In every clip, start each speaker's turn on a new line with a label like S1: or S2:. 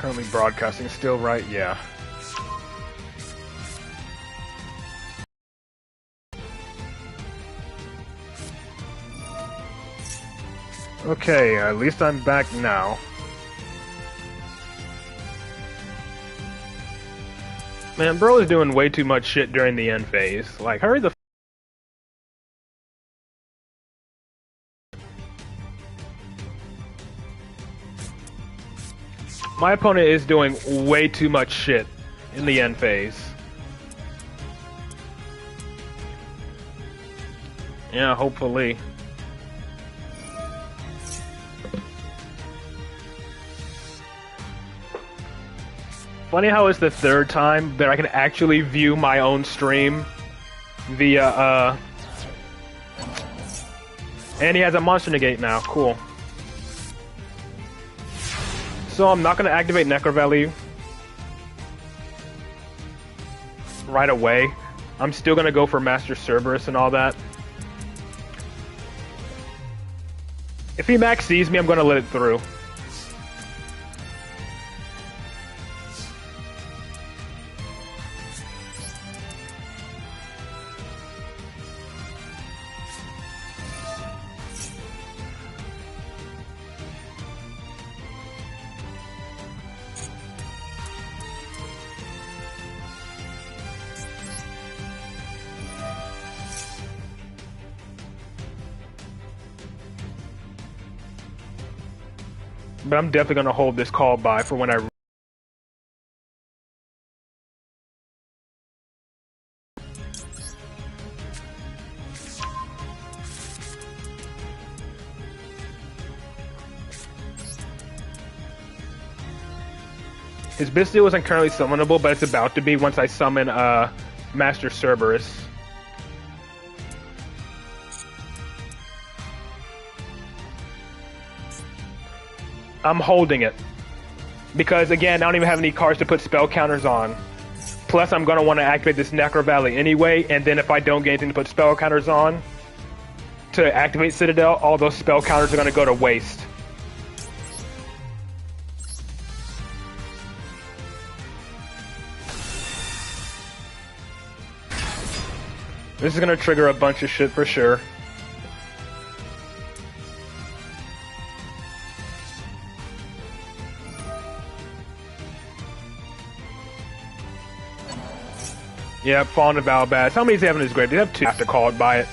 S1: Currently broadcasting still, right? Yeah. Okay, at least I'm back now. Man, bro is doing way too much shit during the end phase. Like, hurry the f. My opponent is doing way too much shit in the end phase. Yeah, hopefully. Funny how it's the third time that I can actually view my own stream via, and he has a monster negate now, cool. So I'm not gonna activate Necrovalley right away. I'm still gonna go for Master Cerberus and all that. If he max sees me, I'm gonna let it through. But I'm definitely gonna hold this call by for when I. His Bistio isn't currently summonable, but it's about to be once I summon Master Cerberus. I'm holding it. Because again, I don't even have any cards to put spell counters on. Plus, I'm gonna want to activate this Necrovalley anyway, and then if I don't get anything to put spell counters on to activate Citadel, all those spell counters are gonna go to waste. This is gonna trigger a bunch of shit for sure. Yep, Fawn of Albaz. How many does he have in his grave? Does he have 2? I have to call it by it.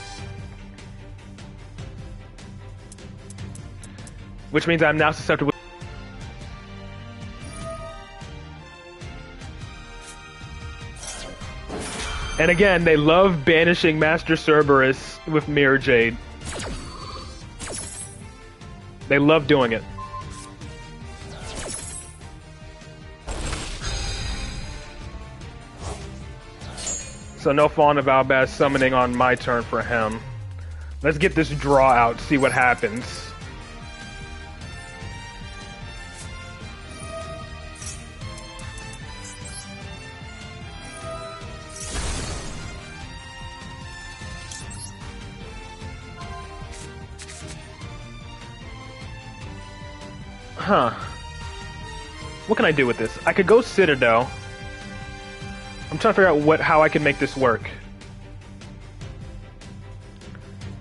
S1: Which means I'm now susceptible. And again, they love banishing Master Cerberus with Mirror Jade. They love doing it. So no Fawn of Albaz summoning on my turn for him. Let's get this draw out, see what happens. Huh. What can I do with this? I could go Citadel. I'm trying to figure out how I can make this work.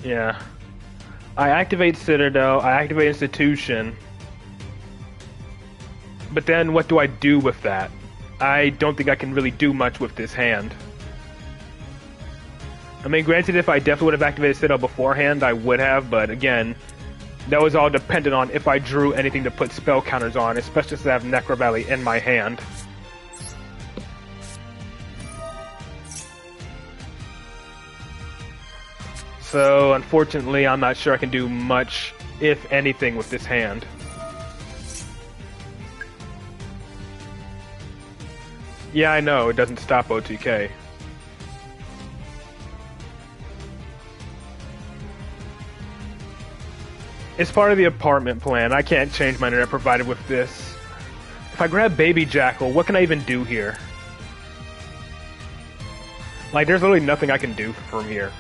S1: Yeah. I activate Citadel, I activate Institution. But then what do I do with that? I don't think I can really do much with this hand. I mean, granted, if I definitely would have activated Citadel beforehand, I would have, but again, that was all dependent on if I drew anything to put spell counters on, especially since I have Necrovalley in my hand. So, unfortunately, I'm not sure I can do much, if anything, with this hand. Yeah, I know, it doesn't stop OTK. It's part of the apartment plan. I can't change my internet provided with this. If I grab Baby Jackal, what can I even do here? Like, there's literally nothing I can do from here.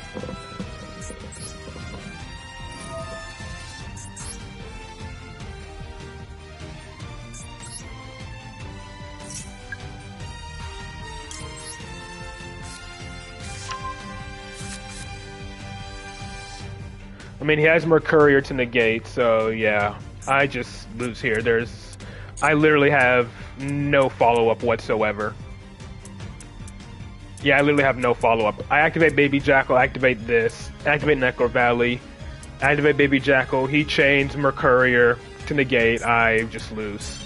S1: I mean, he has Mercurier to negate, so yeah. I just lose here. I literally have no follow-up whatsoever. Yeah, I literally have no follow-up. I activate Baby Jackal, activate this, activate Necro Valley, activate Baby Jackal, he chains Mercurier to negate, I just lose.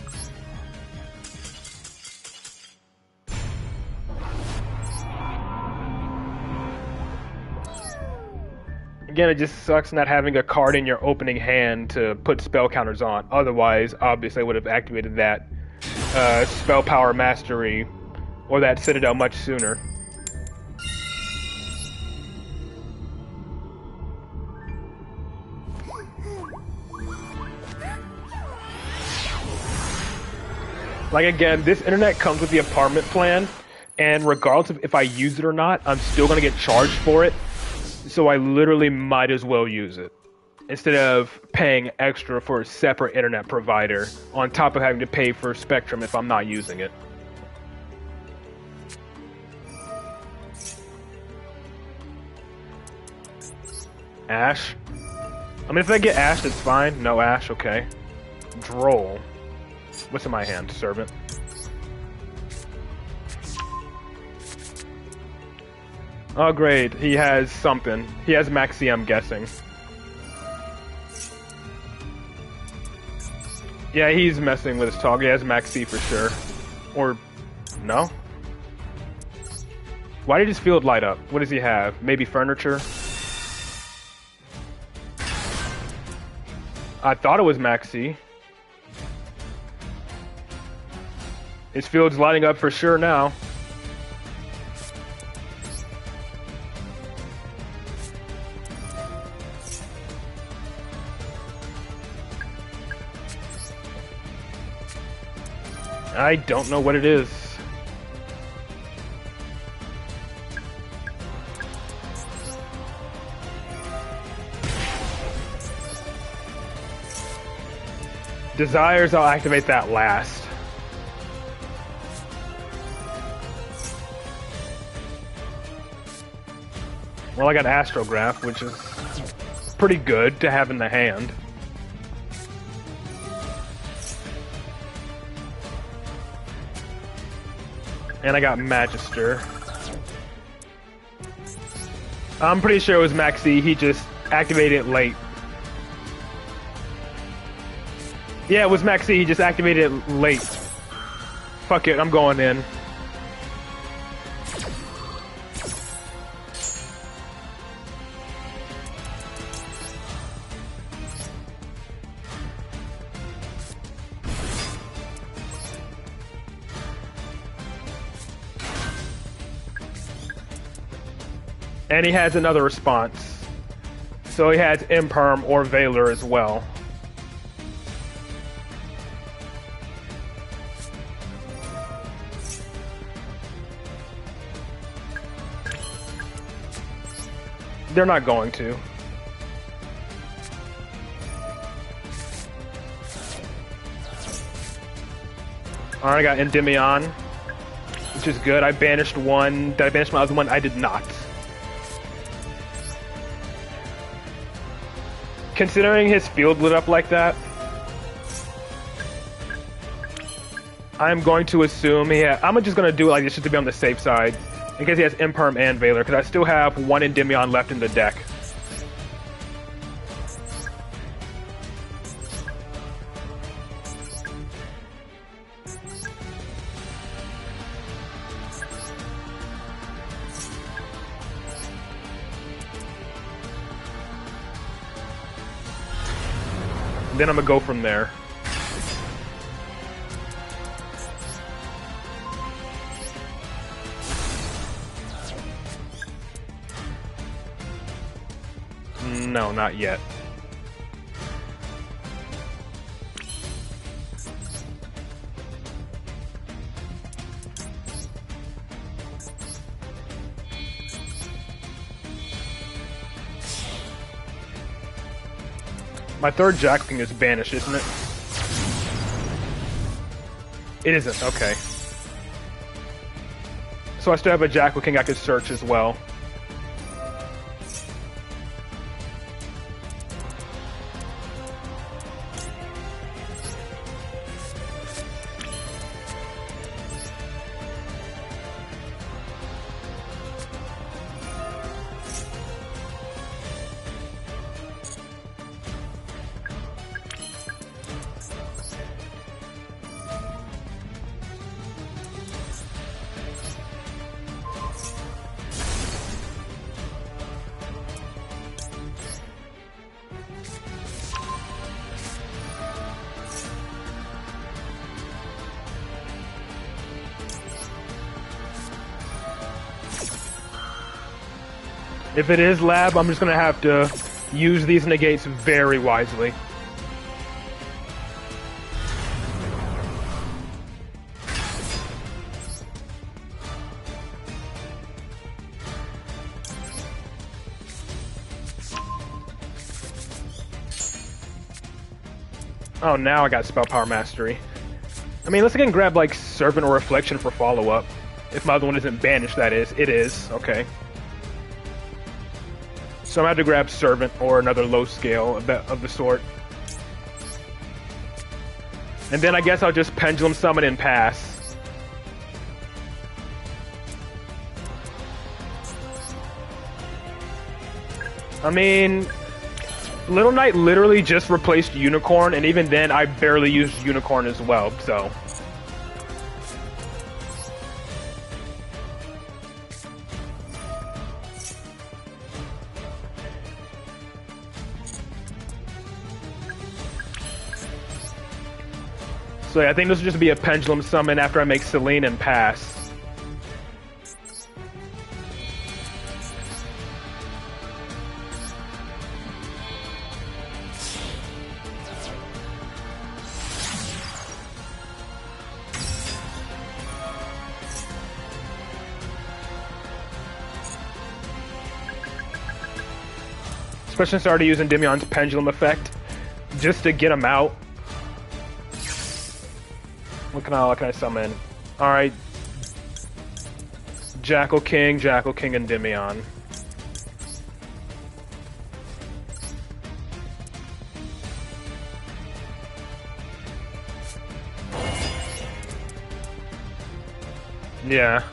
S1: Again, it just sucks not having a card in your opening hand to put spell counters on. Otherwise, obviously, I would have activated that Spell Power Mastery or that Citadel much sooner. Like, again, this internet comes with the apartment plan, and regardless of if I use it or not, I'm still going to get charged for it. So I literally might as well use it instead of paying extra for a separate internet provider on top of having to pay for Spectrum if I'm not using it. Ash? I mean, if I get Ash, that's fine. No Ash, okay. Droll. What's in my hand? Servant. Oh, great. He has something. He has Maxi, I'm guessing. Yeah, he's messing with his talk. He has Maxi for sure. Or, no? Why did his field light up? What does he have? Maybe furniture? I thought it was Maxi. His field's lighting up for sure now. I don't know what it is. Desires, I'll activate that last. Well, I got Astrograph, which is pretty good to have in the hand. And I got Magister. I'm pretty sure it was Maxi, he just activated it late. Yeah, it was Maxi, he just activated it late. Fuck it, I'm going in. And he has another response. So he has Imperm or Valor as well. They're not going to. Alright, I got Endymion, which is good. I banished one. Did I banish my other one? I did not. Considering his field lit up like that, I'm going to assume I'm just going to do it like this just to be on the safe side, in case he has Imperm and Valor, because I still have one Endymion left in the deck. Then I'm gonna go from there. No, not yet. My third Jack King is banished, isn't it? It isn't, okay. So I still have a Jackal King I could search as well. If it is lab, I'm just gonna have to use these negates very wisely. Oh, now I got Spell Power Mastery. I mean, let's again grab, like, Servant or Reflection for follow-up. If my other one isn't banished, that is. It is. Okay. So I'm going to have to grab Servant or another low scale of the sort. And then I guess I'll just Pendulum Summon and pass. I mean... Little Knight literally just replaced Unicorn, and even then I barely used Unicorn as well, so... So yeah, I think this will just be a Pendulum Summon after I make Selene and pass. Especially since I already using Demion's Pendulum effect, just to get him out. What can I summon? Alright. Jackal King, and Demion. Yeah.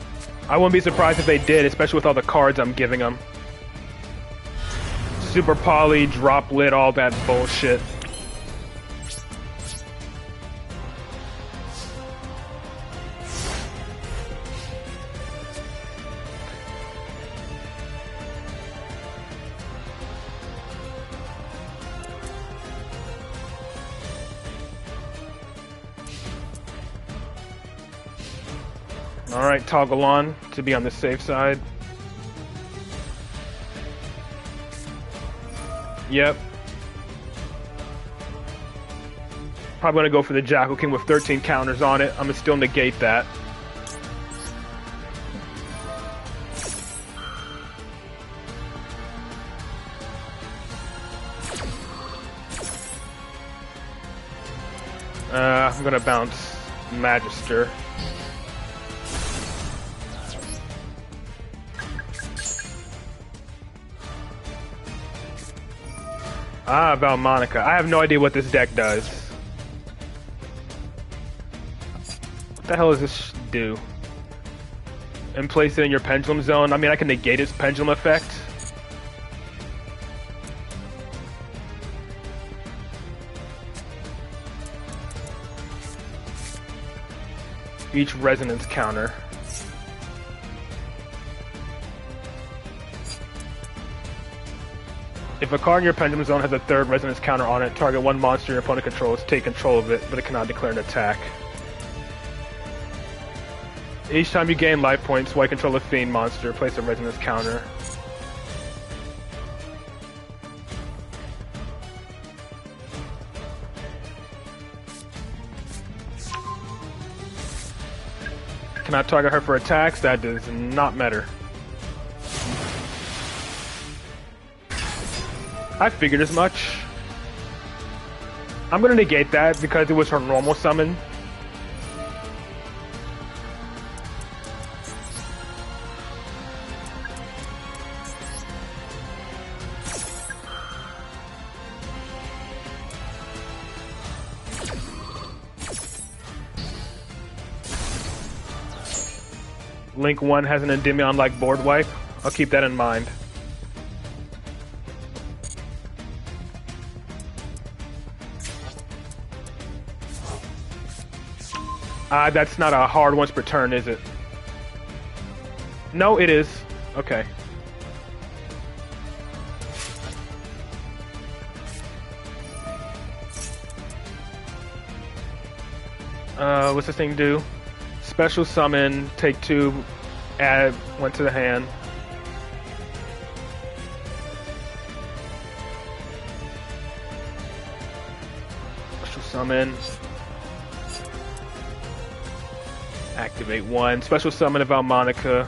S1: I wouldn't be surprised if they did, especially with all the cards I'm giving them. Super Poly, Drop Lit, all that bullshit. Alright, toggle on to be on the safe side. Yep. Probably gonna go for the Jackal King with 13 counters on it. I'm gonna still negate that. I'm gonna bounce Magister. Ah, Valmonica. I have no idea what this deck does. What the hell does this do? And place it in your Pendulum Zone? I mean, I can negate its Pendulum effect. Each Resonance counter. If a card in your Pendulum Zone has a third Resonance counter on it, target one monster your opponent controls, take control of it, but it cannot declare an attack. Each time you gain life points while you control a Fiend monster, place a Resonance counter. Cannot target her for attacks, that does not matter. I figured as much. I'm gonna negate that because it was her normal summon. Link 1 has an Endymion-like board wipe. I'll keep that in mind. That's not a hard once per turn, is it? No, it is. Okay. What's this thing do? Special summon, take 2, add 1 to the hand. Summon. Activate one. Special summon a Valmonica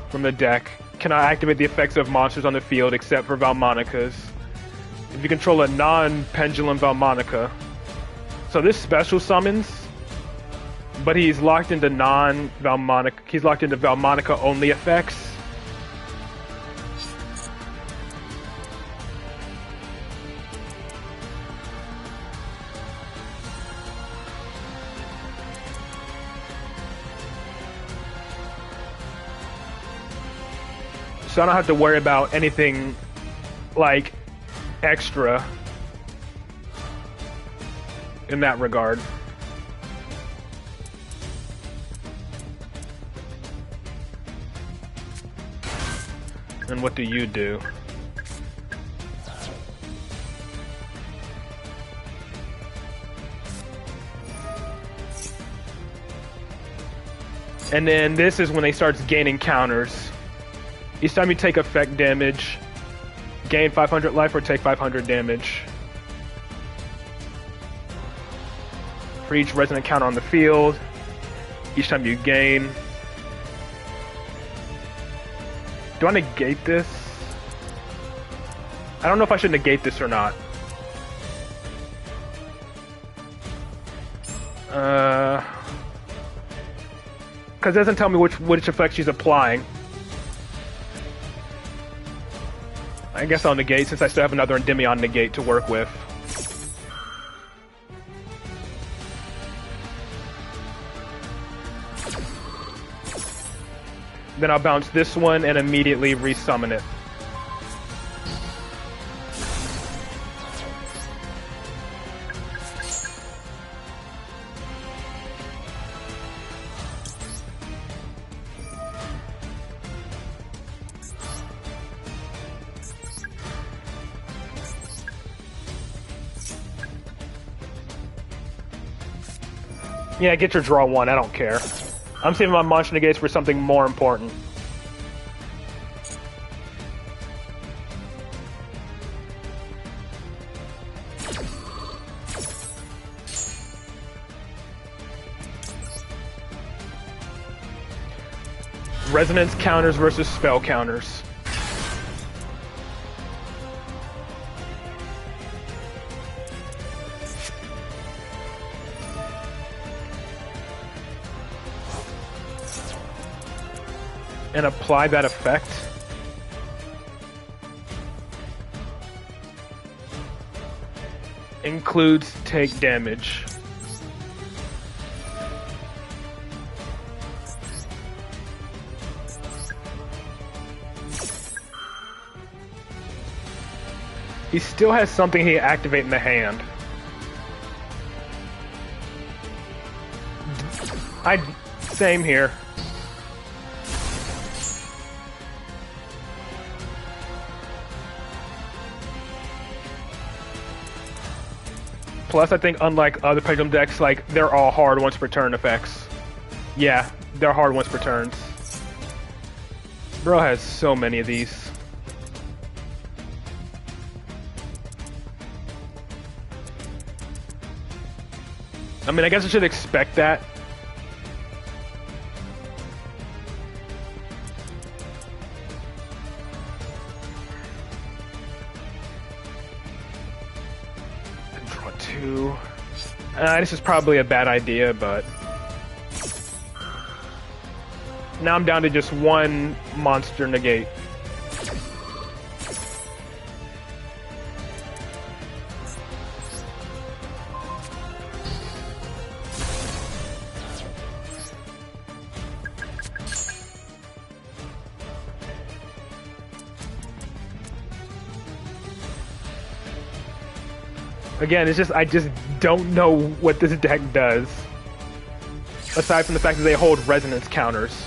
S1: from the deck. Cannot activate the effects of monsters on the field except for Valmonicas. If you control a non-pendulum Valmonica. So this special summons, but he's locked into non-Valmonica. He's locked into Valmonica only effects. So I don't have to worry about anything like extra in that regard. And what do you do? And then this is when he starts gaining counters. Each time you take effect damage, gain 500 life or take 500 damage. For each resonant counter on the field, each time you gain. Do I negate this? I don't know if I should negate this or not. Because it doesn't tell me which effect she's applying. I guess I'll negate since I still have another Endymion negate to work with. Then I'll bounce this one and immediately resummon it. Yeah, get your draw one, I don't care. I'm saving my monster negates for something more important. Resonance counters versus spell counters. And apply that effect. Includes take damage. He still has something he can activate in the hand. Same here. Plus, I think unlike other pendulum decks, like, they're all hard once per turn effects. Yeah, they're hard once per turns. Bro has so many of these. I mean, I guess I should expect that. This is probably a bad idea, but now I'm down to just one monster negate. Again, it's just, I just don't know what this deck does. Aside from the fact that they hold resonance counters.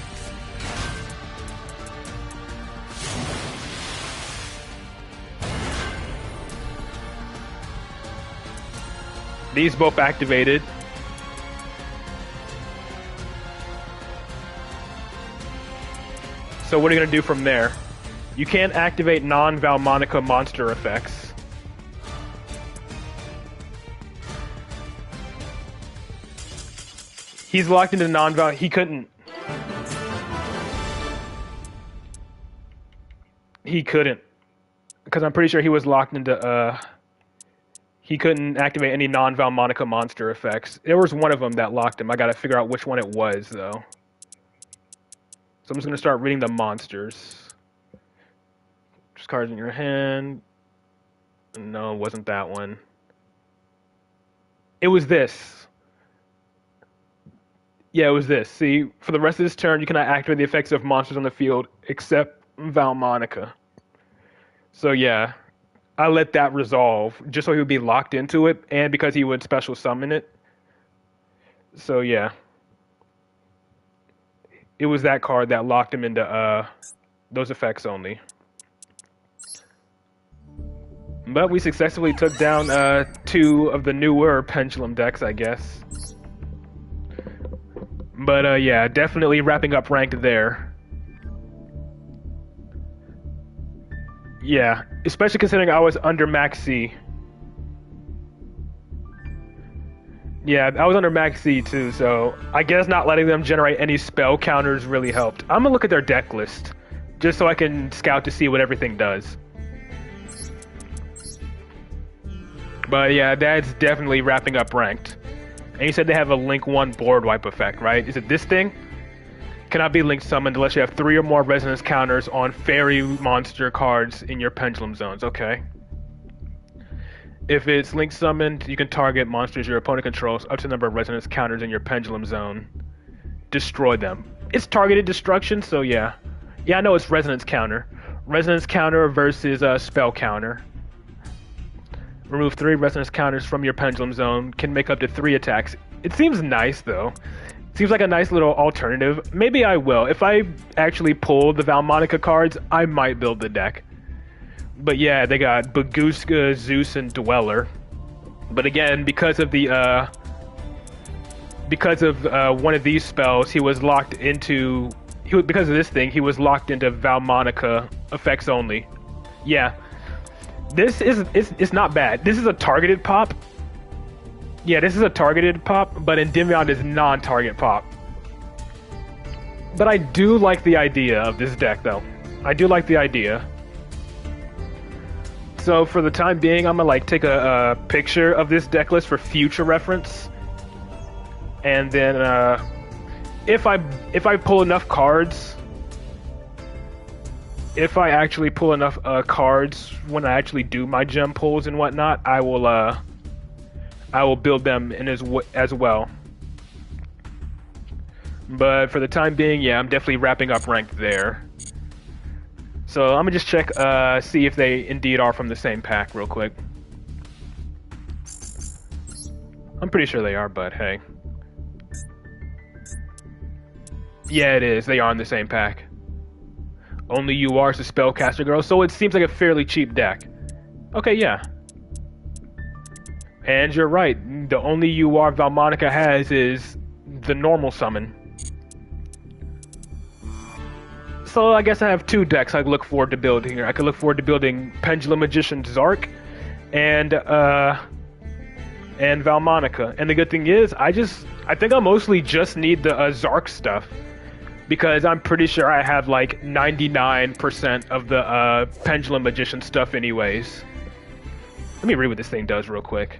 S1: These both activated. So what are you going to do from there? You can't activate non-Valmonica monster effects. He's locked into non-val. He couldn't. He couldn't. Because I'm pretty sure he was locked into, he couldn't activate any non-val Monica monster effects. There was one of them that locked him. I gotta figure out which one it was, though. So I'm just gonna start reading the monsters. Just cards in your hand. No, it wasn't that one. It was this. Yeah, it was this. See, for the rest of this turn, you cannot activate the effects of monsters on the field except Val Monica. So yeah, I let that resolve just so he would be locked into it, and because he would special summon it. So yeah, it was that card that locked him into those effects only. But we successfully took down 2 of the newer Pendulum decks, I guess. But yeah, definitely wrapping up ranked there. Yeah, especially considering I was under Max C. Yeah, I was under Max C too, so I guess not letting them generate any spell counters really helped. I'm gonna look at their deck list, just so I can scout to see what everything does. But yeah, that's definitely wrapping up ranked. And you said they have a Link 1 board wipe effect, right? Is it this thing? Cannot be link summoned unless you have 3 or more resonance counters on fairy monster cards in your pendulum zones. Okay. If it's link summoned, you can target monsters your opponent controls up to the number of resonance counters in your pendulum zone. Destroy them. It's targeted destruction, so yeah. Yeah, I know it's resonance counter. Resonance counter versus spell counter. Remove 3 resonance counters from your pendulum zone. Can make up to 3 attacks. It seems nice, though. Seems like a nice little alternative. Maybe I will. If I actually pull the Val Monica cards, I might build the deck. But yeah, they got Baguska, Zeus, and Dweller. But again, because of the one of these spells, he was locked into. Because of this thing, he was locked into Val Monica effects only. Yeah. This is it's not bad. This is a targeted pop. Yeah, this is a targeted pop, but Endymion is non-target pop. But I do like the idea of this deck, though. I do like the idea. So for the time being, I'm gonna take a picture of this deck list for future reference, and then if I pull enough cards. If I actually pull enough cards when I actually do my gem pulls and whatnot, I will build them in as well. But for the time being, yeah, I'm definitely wrapping up ranked there. So I'm gonna just check, see if they indeed are from the same pack real quick. I'm pretty sure they are, but hey. Yeah, it is. They are in the same pack. Only you are the spellcaster girl, so it seems like a fairly cheap deck. Okay, yeah. And you're right, the only UR Val Monica has is the normal summon. So I guess I have 2 decks I look forward to building here. I could look forward to building Pendulum Magician Zark and Val Monica. And the good thing is, I think I mostly just need the Zark stuff. Because I'm pretty sure I have like 99% of the Pendulum Magician stuff anyways. Let me read what this thing does real quick.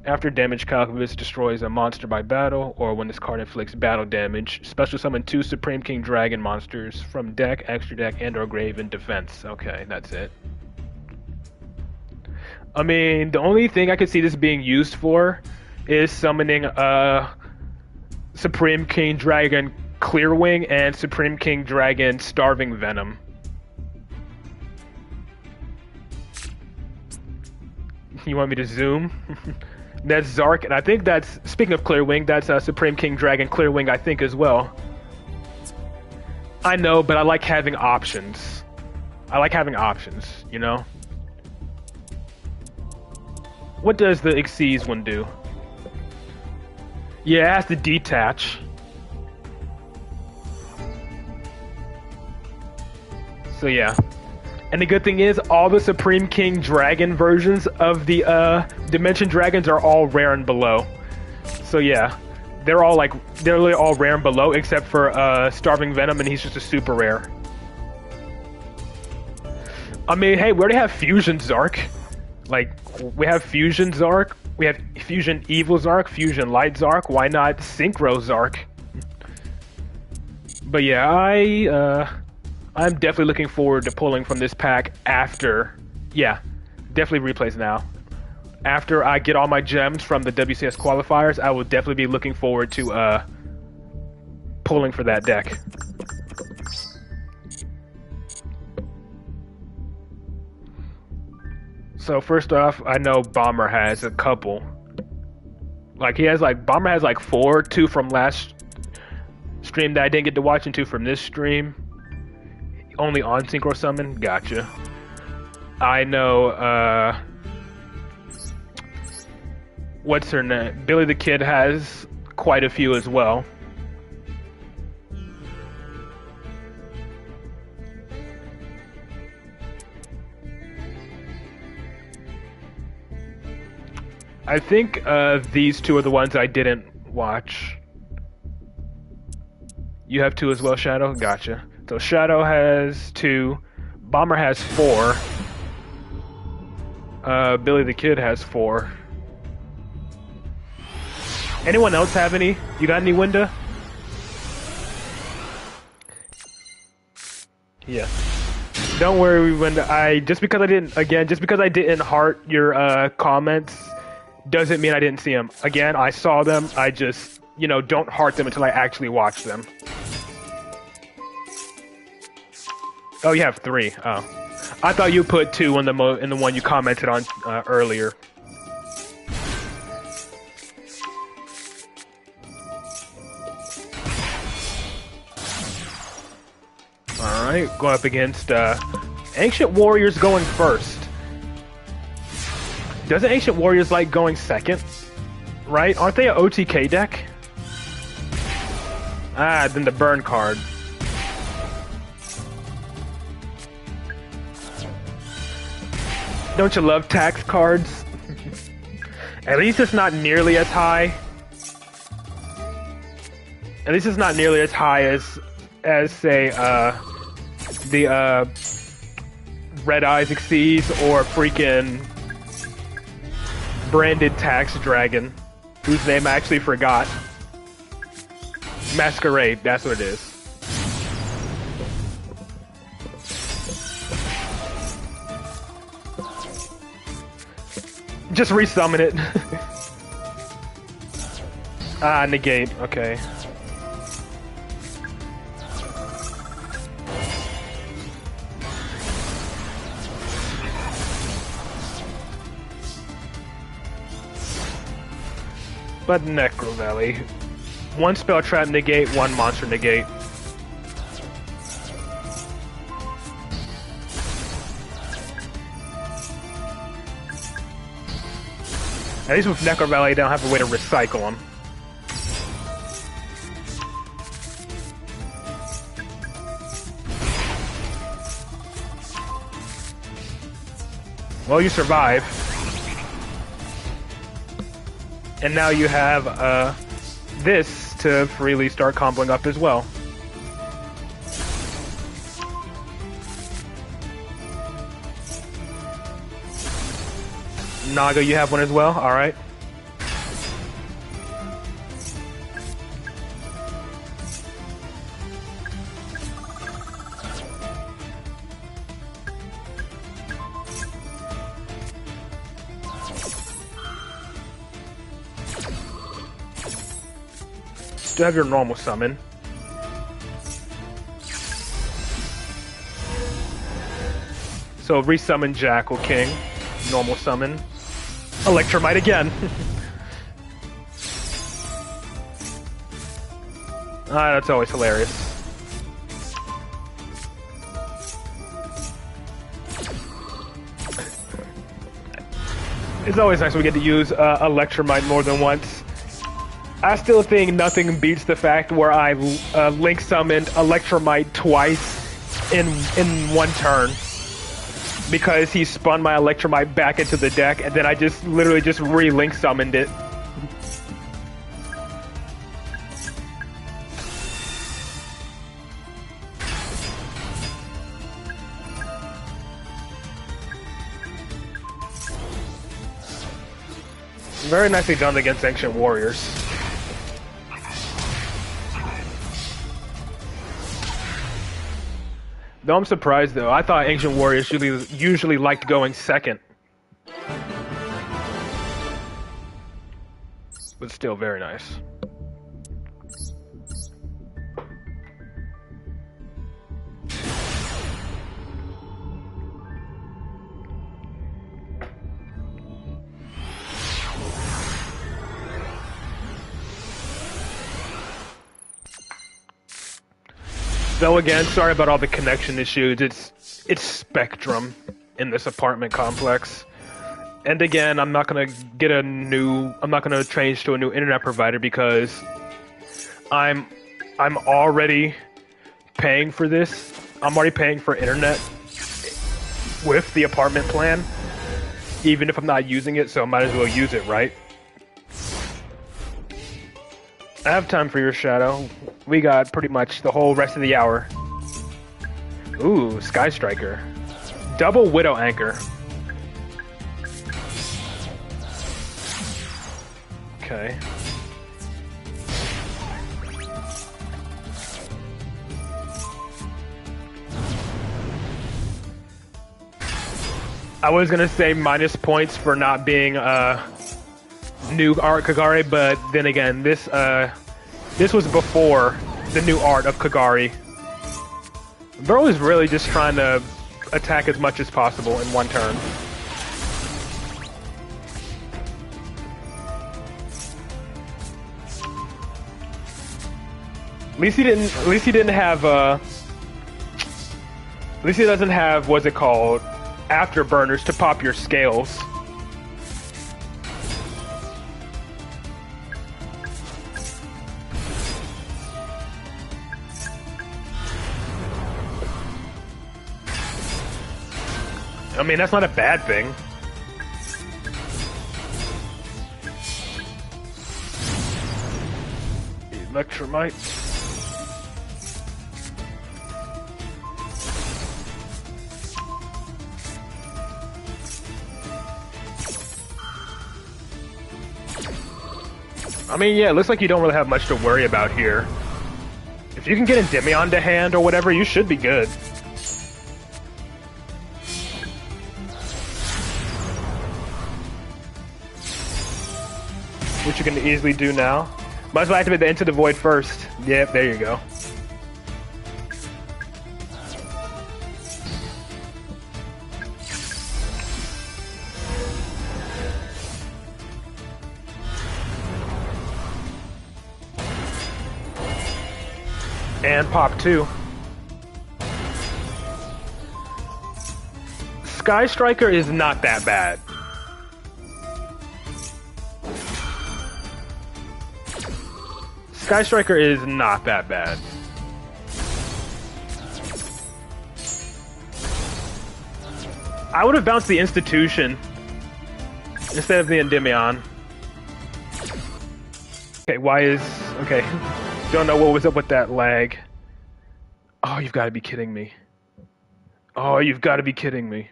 S1: After damage calculus destroys a monster by battle, or when this card inflicts battle damage, special summon 2 Supreme King Dragon monsters from deck, extra deck, and or grave in defense. Okay, that's it. I mean, the only thing I could see this being used for is summoning Supreme King Dragon Clearwing and Supreme King Dragon Starving Venom. You want me to zoom? That's Zark, and I think that's, speaking of Clearwing, that's Supreme King Dragon Clearwing, I think, as well. I know, but I like having options. I like having options, you know? What does the Xyz one do? Yeah, it has to detach. So yeah. And the good thing is, all the Supreme King Dragon versions of the Dimension Dragons are all rare and below. So yeah, they're all like they're literally all rare and below except for Starving Venom, and he's just a super rare. I mean, hey, we already have Fusion Zark. Like, we have Fusion Zark, we have Fusion Evil Zark, Fusion Light Zark. Why not Synchro Zark? But yeah, I'm definitely looking forward to pulling from this pack after. Yeah, definitely replays now. After I get all my gems from the WCS qualifiers, I will definitely be looking forward to pulling for that deck. So first off, I know Bomber has a couple. Like Bomber has like 4, 2 from last stream that I didn't get to watch and 2 from this stream. Only on Synchro Summon, gotcha. I know, what's her name? Billy the Kid has quite a few as well. I think these 2 are the ones I didn't watch. You have 2 as well, Shadow? Gotcha. So Shadow has 2. Bomber has 4. Billy the Kid has 4. Anyone else have any? You got any, Winda? Yeah. Don't worry, Winda. Just because I didn't heart your comments doesn't mean I didn't see them. Again, I saw them. I just, don't heart them until I actually watch them. Oh, you have 3. Oh, I thought you put 2 in the one you commented on earlier. All right, going up against Ancient Warriors going first. Doesn't Ancient Warriors like going second? Right? Aren't they an OTK deck? Then the burn card. Don't you love tax cards? At least it's not nearly as high. At least it's not nearly as high as say, the Red Eyes Exceeds or freaking Branded Tax Dragon, whose name I actually forgot. Masquerade, that's what it is. Just resummon it. Negate, okay. But Necro Valley. 1 spell trap negate, 1 monster negate. At least with Necro Valley, they don't have a way to recycle them. Well, you survive. And now you have this to freely start comboing up as well. Naga, you have one as well? Alright. Still have your normal summon. So resummon Jackal King. Normal summon. Electromite again. That's always hilarious. It's always nice when we get to use Electromite more than once. I still think nothing beats the fact where I Link summoned Electromite twice in one turn. Because he spun my Electromite back into the deck, and then I just literally just re-Link summoned it. Very nicely done against Ancient Warriors. Though I'm surprised though, I thought Ancient Warriors usually liked going second. But still very nice. Though again, sorry about all the connection issues. It's Spectrum in this apartment complex. And again, I'm not gonna change to a new internet provider because I'm already paying for this. I'm already paying for internet with the apartment plan, even if I'm not using it, so I might as well use it, right? I have time for your shadow. We got pretty much the whole rest of the hour. Ooh, Sky Striker. Double Widow Anchor. Okay. I was gonna say minus points for not being new art Kagari, but then again, this was before the new art of Kagari. Bro is really just trying to attack as much as possible in one turn. At least he didn't have at least he doesn't have, what's it called, afterburners to pop your scales. I mean, that's not a bad thing. Electromite. I mean, yeah, it looks like you don't really have much to worry about here. If you can get Endymion to hand or whatever, you should be good. Which you can easily do now. Might as well activate the Into the Void first. Yep, there you go. And pop 2. Sky Striker is not that bad. Sky Striker is not that bad. I would have bounced the Institution instead of the Endymion. Okay, okay. Don't know what was up with that lag. Oh, you've got to be kidding me. Oh, you've got to be kidding me.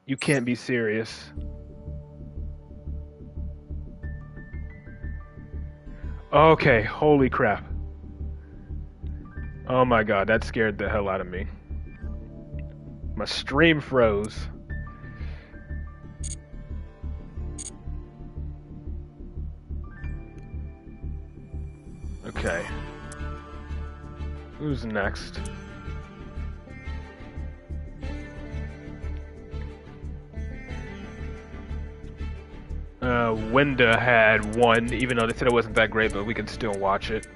S1: You can't be serious. Okay, holy crap. Oh my god, that scared the hell out of me. My stream froze. Okay. Who's next? Wenda had one, even though they said it wasn't that great, but we can still watch it.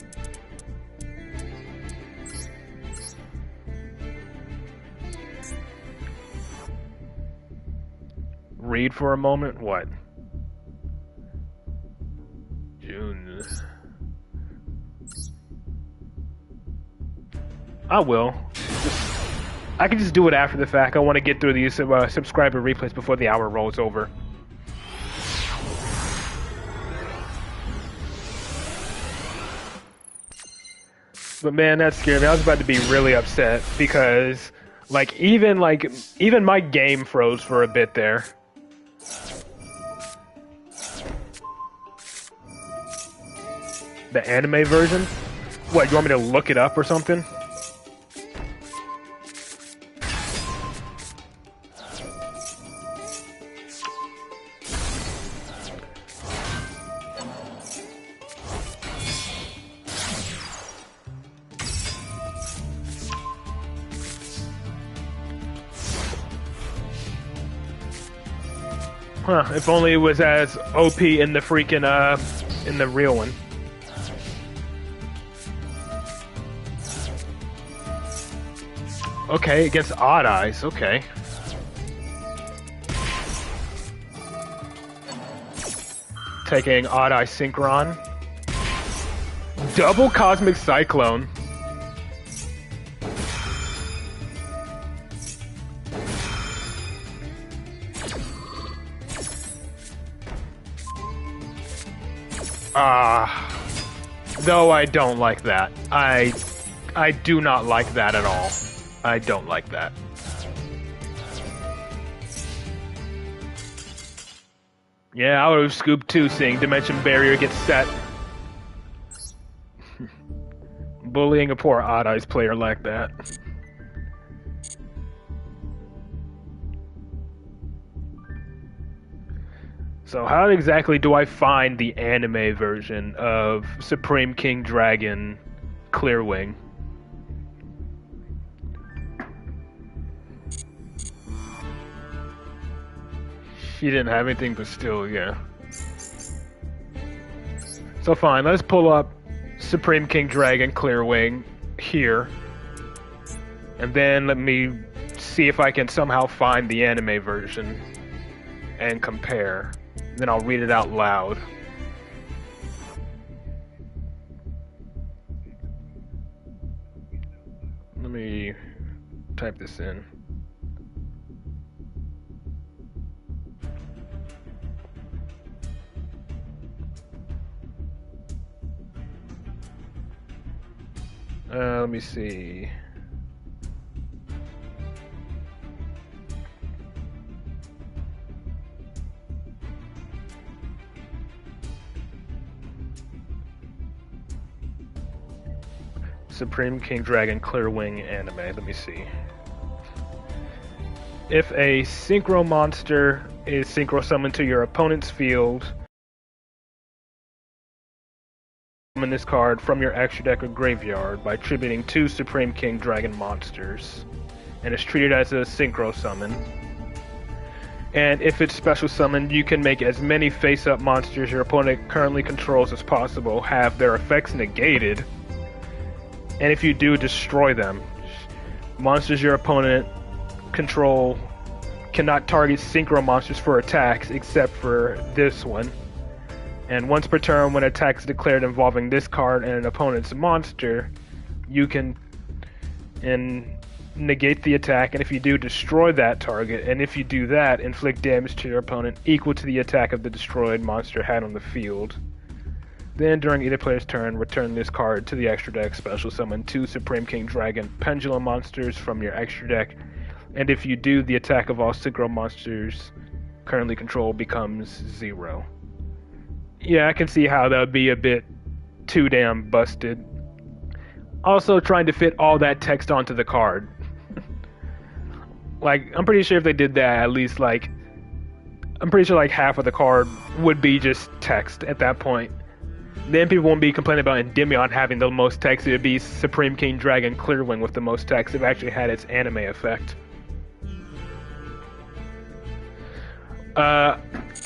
S1: Read for a moment? What? June. I will. I can just do it after the fact. I want to get through these subscriber replays before the hour rolls over. But man, that scared me. I was about to be really upset because, even my game froze for a bit there. The anime version? What, you want me to look it up or something? Huh, if only it was as OP in the freaking, in the real one. Okay, against Odd Eyes, okay. Taking Odd Eye Synchron. Double Cosmic Cyclone. Though I don't like that. I do not like that at all. I don't like that. Yeah, I would have scooped too, seeing Dimension Barrier get set. Bullying a poor Odd Eyes player like that. So how exactly do I find the anime version of Supreme King Dragon Clearwing? She didn't have anything, but still, yeah. So fine, let's pull up Supreme King Dragon Clearwing here. And then let me see if I can somehow find the anime version and compare. Then I'll read it out loud. Let me type this in. Let me see. Supreme King Dragon Clearwing anime. Let me see. If a synchro monster is synchro summoned to your opponent's field, summon this card from your extra deck or graveyard by tributing 2 Supreme King Dragon monsters, and it's treated as a synchro summon. And if it's special summoned, you can make as many face-up monsters your opponent currently controls as possible have their effects negated. And if you do, destroy them. Monsters your opponent control cannot target synchro monsters for attacks except for this one. And once per turn, when attack is declared involving this card and an opponent's monster, you can negate the attack, and if you do, destroy that target, and if you do that, inflict damage to your opponent equal to the attack of the destroyed monster had on the field. Then, during either player's turn, return this card to the extra deck, special summon 2 Supreme King Dragon Pendulum monsters from your extra deck, and if you do, the attack of all synchro monsters currently controlled becomes 0. Yeah, I can see how that would be a bit too damn busted. Also, trying to fit all that text onto the card. Like, I'm pretty sure if they did that, at least, like, I'm pretty sure, like, half of the card would be just text at that point. Then people won't be complaining about Endymion having the most text. It would be Supreme King Dragon Clearwing with the most text. It actually had its anime effect.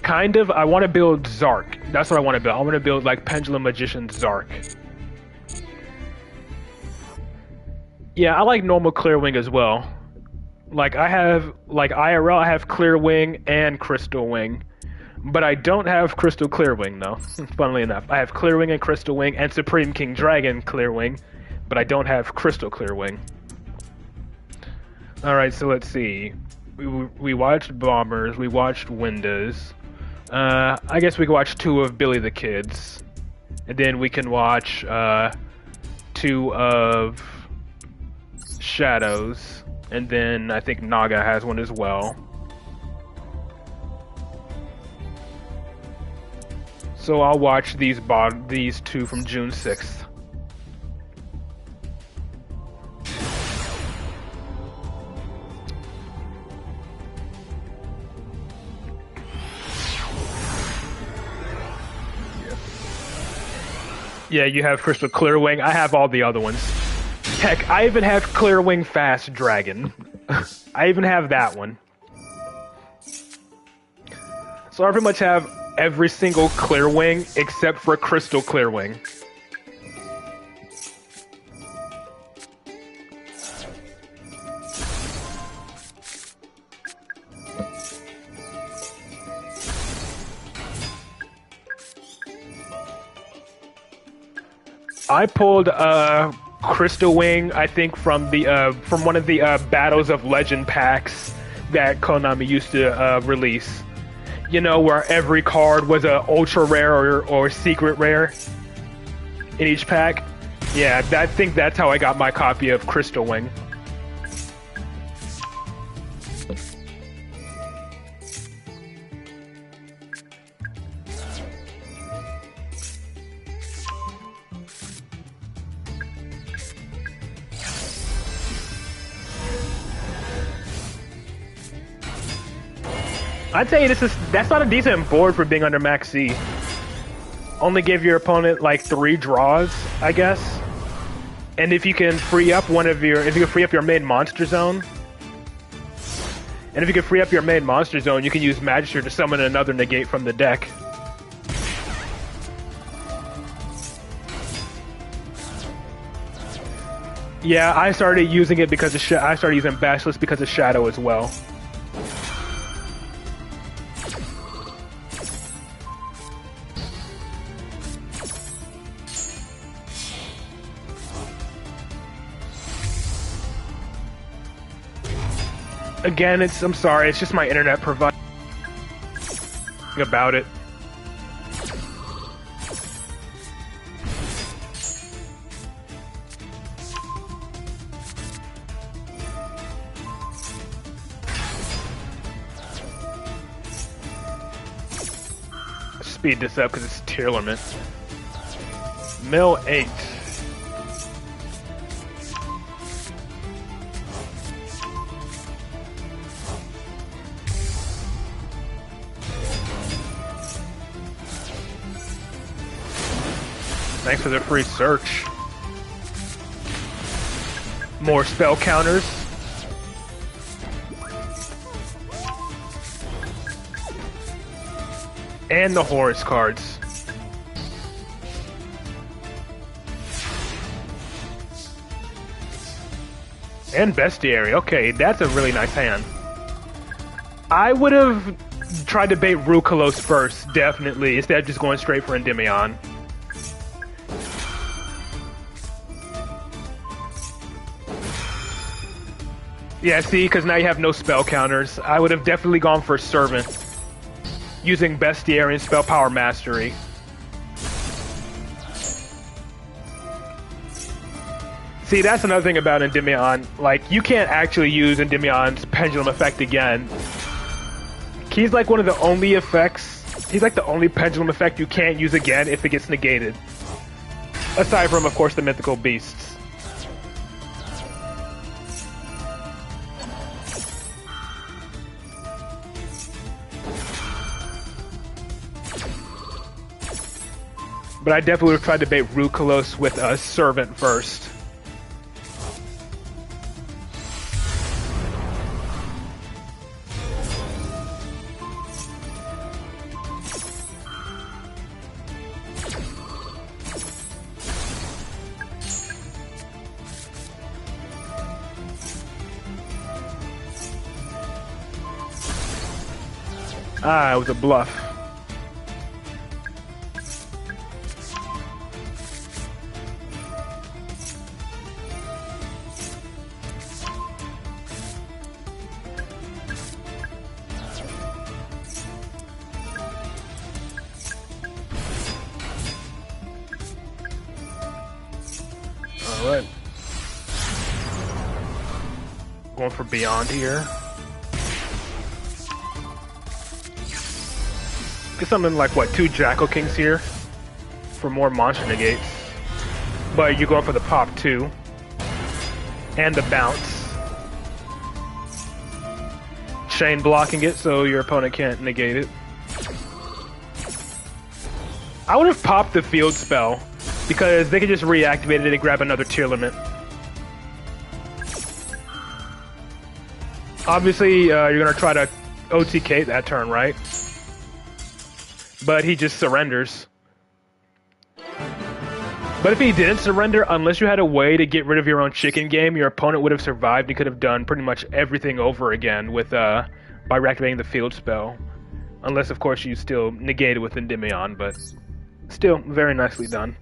S1: Kind of. I want to build Zark. That's what I want to build. I want to build, like, Pendulum Magician Zark. Yeah, I like normal Clearwing as well. Like, I have, like, IRL, I have Clearwing and Crystal Wing. But I don't have Crystal Clearwing, though, funnily enough. I have Clearwing and Crystal Wing and Supreme King Dragon Clearwing, but I don't have Crystal Clearwing. Alright, so let's see. We watched Bombers, we watched Windows. I guess we can watch 2 of Billy the Kids. And then we can watch 2 of Shadows. And then I think Naga has one as well. So I'll watch these two from June 6th. Yeah, you have Crystal Clearwing. I have all the other ones. Heck, I even have Clearwing Fast Dragon. I even have that one. So I pretty much have every single Clearwing except for Crystal Clearwing. I pulled Crystal Wing, I think, from one of the Battles of Legend packs that Konami used to release. You know, where every card was a ultra rare or secret rare in each pack. Yeah, I think that's how I got my copy of Crystal Wing. I'd say that's not a decent board for being under Max C. Only give your opponent like 3 draws, I guess. And if you can free up your main monster zone, you can use Magister to summon another negate from the deck. Yeah, I started using it because I started using Basilisk because of Shadow as well. Again, I'm sorry, it's just my internet providing about it. Speed this up because it's tier limit. Mill 8. Thanks for the free search. More spell counters. And the Horus cards. And Bestiary. Okay, that's a really nice hand. I would have tried to bait Rukalos first, definitely, instead of just going straight for Endymion. Yeah, see, because now you have no spell counters. I would have definitely gone for Servant, using Bestiary and Spell Power Mastery. See, that's another thing about Endymion. Like, you can't actually use Endymion's Pendulum effect again. He's like one of the only effects. He's like the only Pendulum effect you can't use again if it gets negated. Aside from, of course, the Mythical Beasts. But I definitely would have tried to bait Rukalos with a Servant first. Ah, it was a bluff. Alright. Going for Beyond here. Get something like, what, 2 Jackal Kings here for more monster negates. But you're going for the pop too. And the bounce. Chain blocking it so your opponent can't negate it. I would have popped the field spell because they could just reactivate it and grab another tier limit. Obviously, you're going to try to OTK that turn, right? But he just surrenders. But if he didn't surrender, unless you had a way to get rid of your own chicken game, your opponent would have survived and could have done pretty much everything over again with by reactivating the field spell. Unless, of course, you still negate it with Endymion, but still, very nicely done.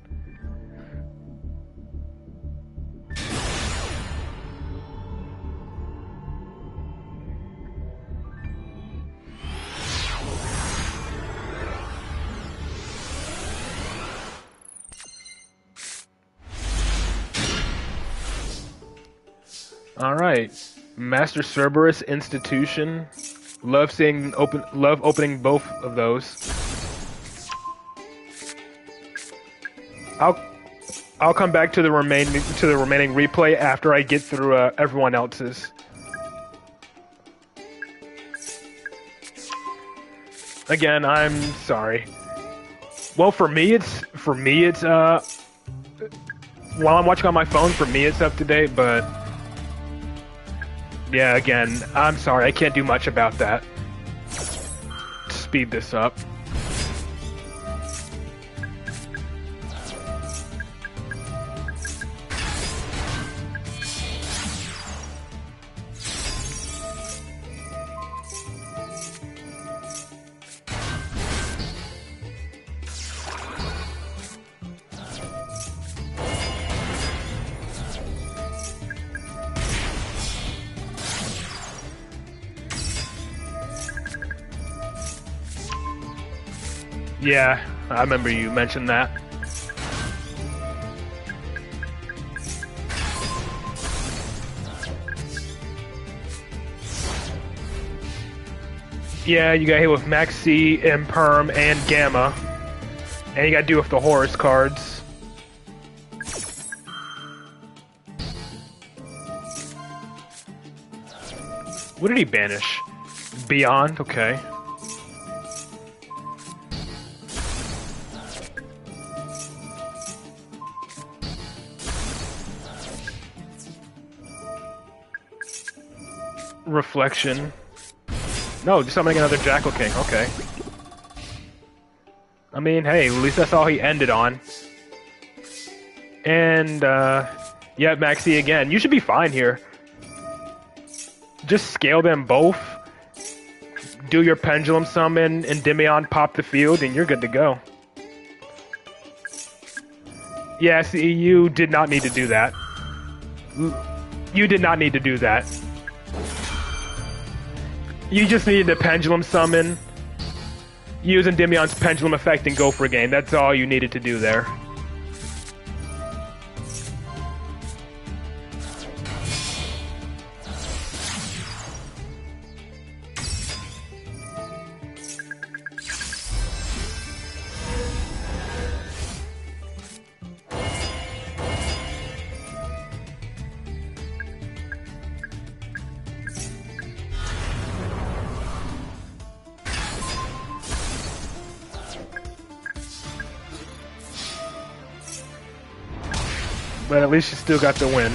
S1: All right, Master Cerberus Institution. Love opening both of those. I'll come back to the remaining replay after I get through everyone else's. Again, I'm sorry. Well, for me it's while I'm watching on my phone, for me it's up to date, but yeah, again, I'm sorry, I can't do much about that. Speed this up. Yeah, I remember you mentioned that. Yeah, you got hit with Max C, Imperm, and Gamma. And you gotta do with the Horus cards. What did he banish? Beyond? Okay. Reflection. No, just summoning another Jackal King. Okay. I mean, hey, at least that's all he ended on. And, yeah, Maxi again. You should be fine here. Just scale them both. Do your Pendulum Summon, Endymion pop the field, and you're good to go. Yeah, see, you did not need to do that. You did not need to do that. You just needed to Pendulum Summon, use Endymion's Pendulum effect, and go for a game. That's all you needed to do there. But at least you still got the win.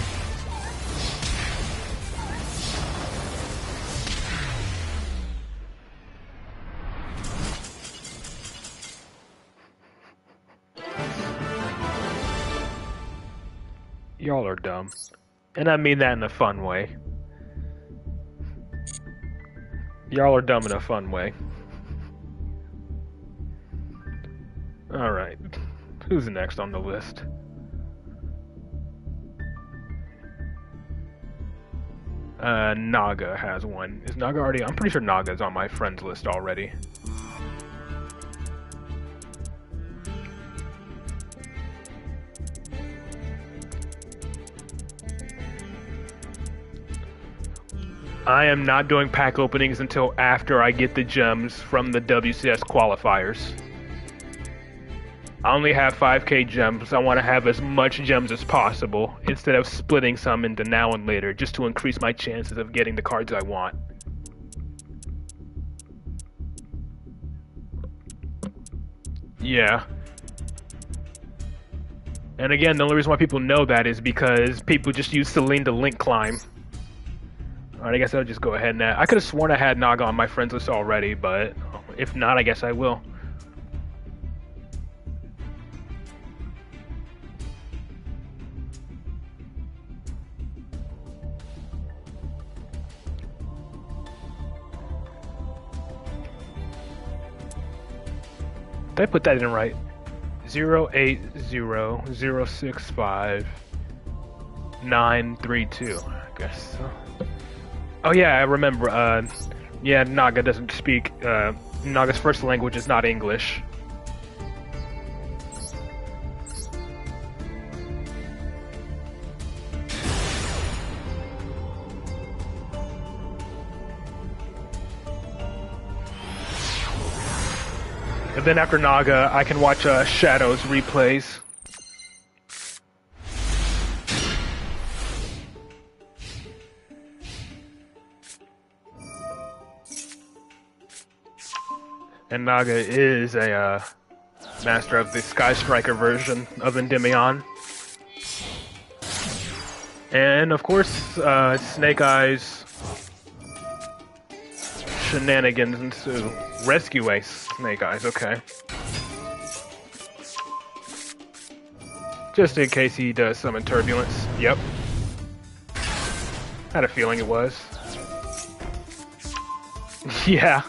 S1: Y'all are dumb. And I mean that in a fun way. Y'all are dumb in a fun way. Alright. Who's next on the list? Naga has one. Is Naga already? I'm pretty sure Naga's on my friends list already. I am not doing pack openings until after I get the gems from the WCS qualifiers. I only have 5k gems. I want to have as much gems as possible instead of splitting some into now and later, just to increase my chances of getting the cards I want. Yeah. And again, the only reason why people know that is because people just use Celine to link climb. Alright, I guess I'll just go ahead and... I could have sworn I had Naga on my friends list already, but if not, I guess I will. Did I put that in right? 080065 I guess so. Oh yeah, I remember. Yeah, Naga doesn't speak. Naga's first language is not English. And then after Naga, I can watch Shadow's replays. And Naga is a master of the Sky Striker version of Endymion. And of course, Snake Eyes shenanigans ensue. Rescue Ace Snake Eyes, okay. Just in case he does summon Turbulence. Yep. Had a feeling it was. Yeah.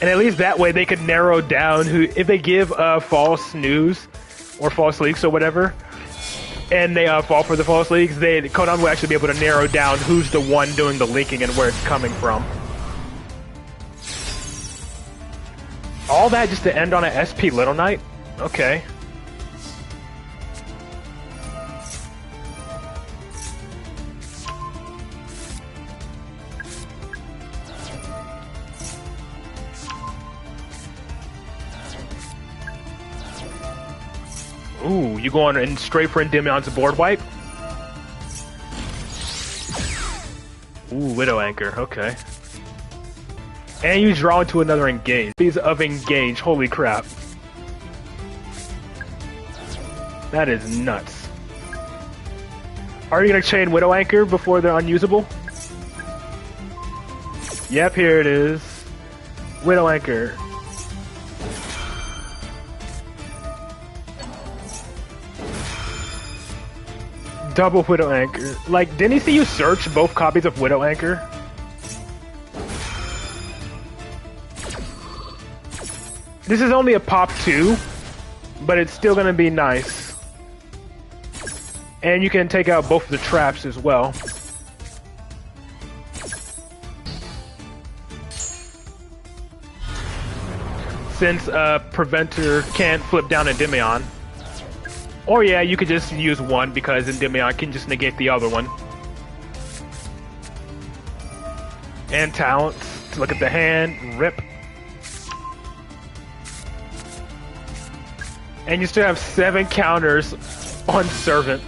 S1: And at least that way they could narrow down who, if they give false news or false leaks or whatever, and they fall for the false leaks, Konami will actually be able to narrow down who's the one doing the leaking and where it's coming from. All that just to end on a SP Little Knight? Okay. Ooh, you going in straight for Endymion's board wipe? Ooh, Widow Anchor, okay. And you draw into another engage. These of engage, holy crap. That is nuts. Are you gonna chain Widow Anchor before they're unusable? Yep, here it is. Widow Anchor. Double Widow Anchor. Like, didn't he see you search both copies of Widow Anchor? This is only a pop 2, but it's still gonna be nice. And you can take out both of the traps as well. Since Preventer can't flip down Endymion. Or yeah, you could just use one because Endymion can just negate the other one. And talents. Look at the hand. Rip. And you still have 7 counters on Servant.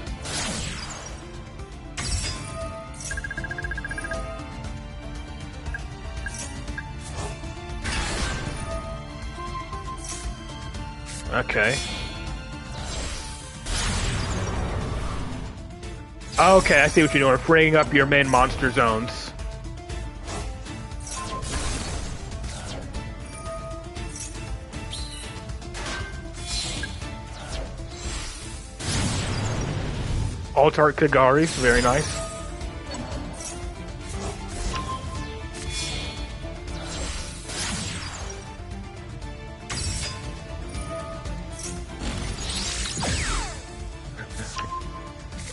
S1: Okay. Okay, I see what you're doing. Freeing up your main monster zones. Altart Kagari, very nice.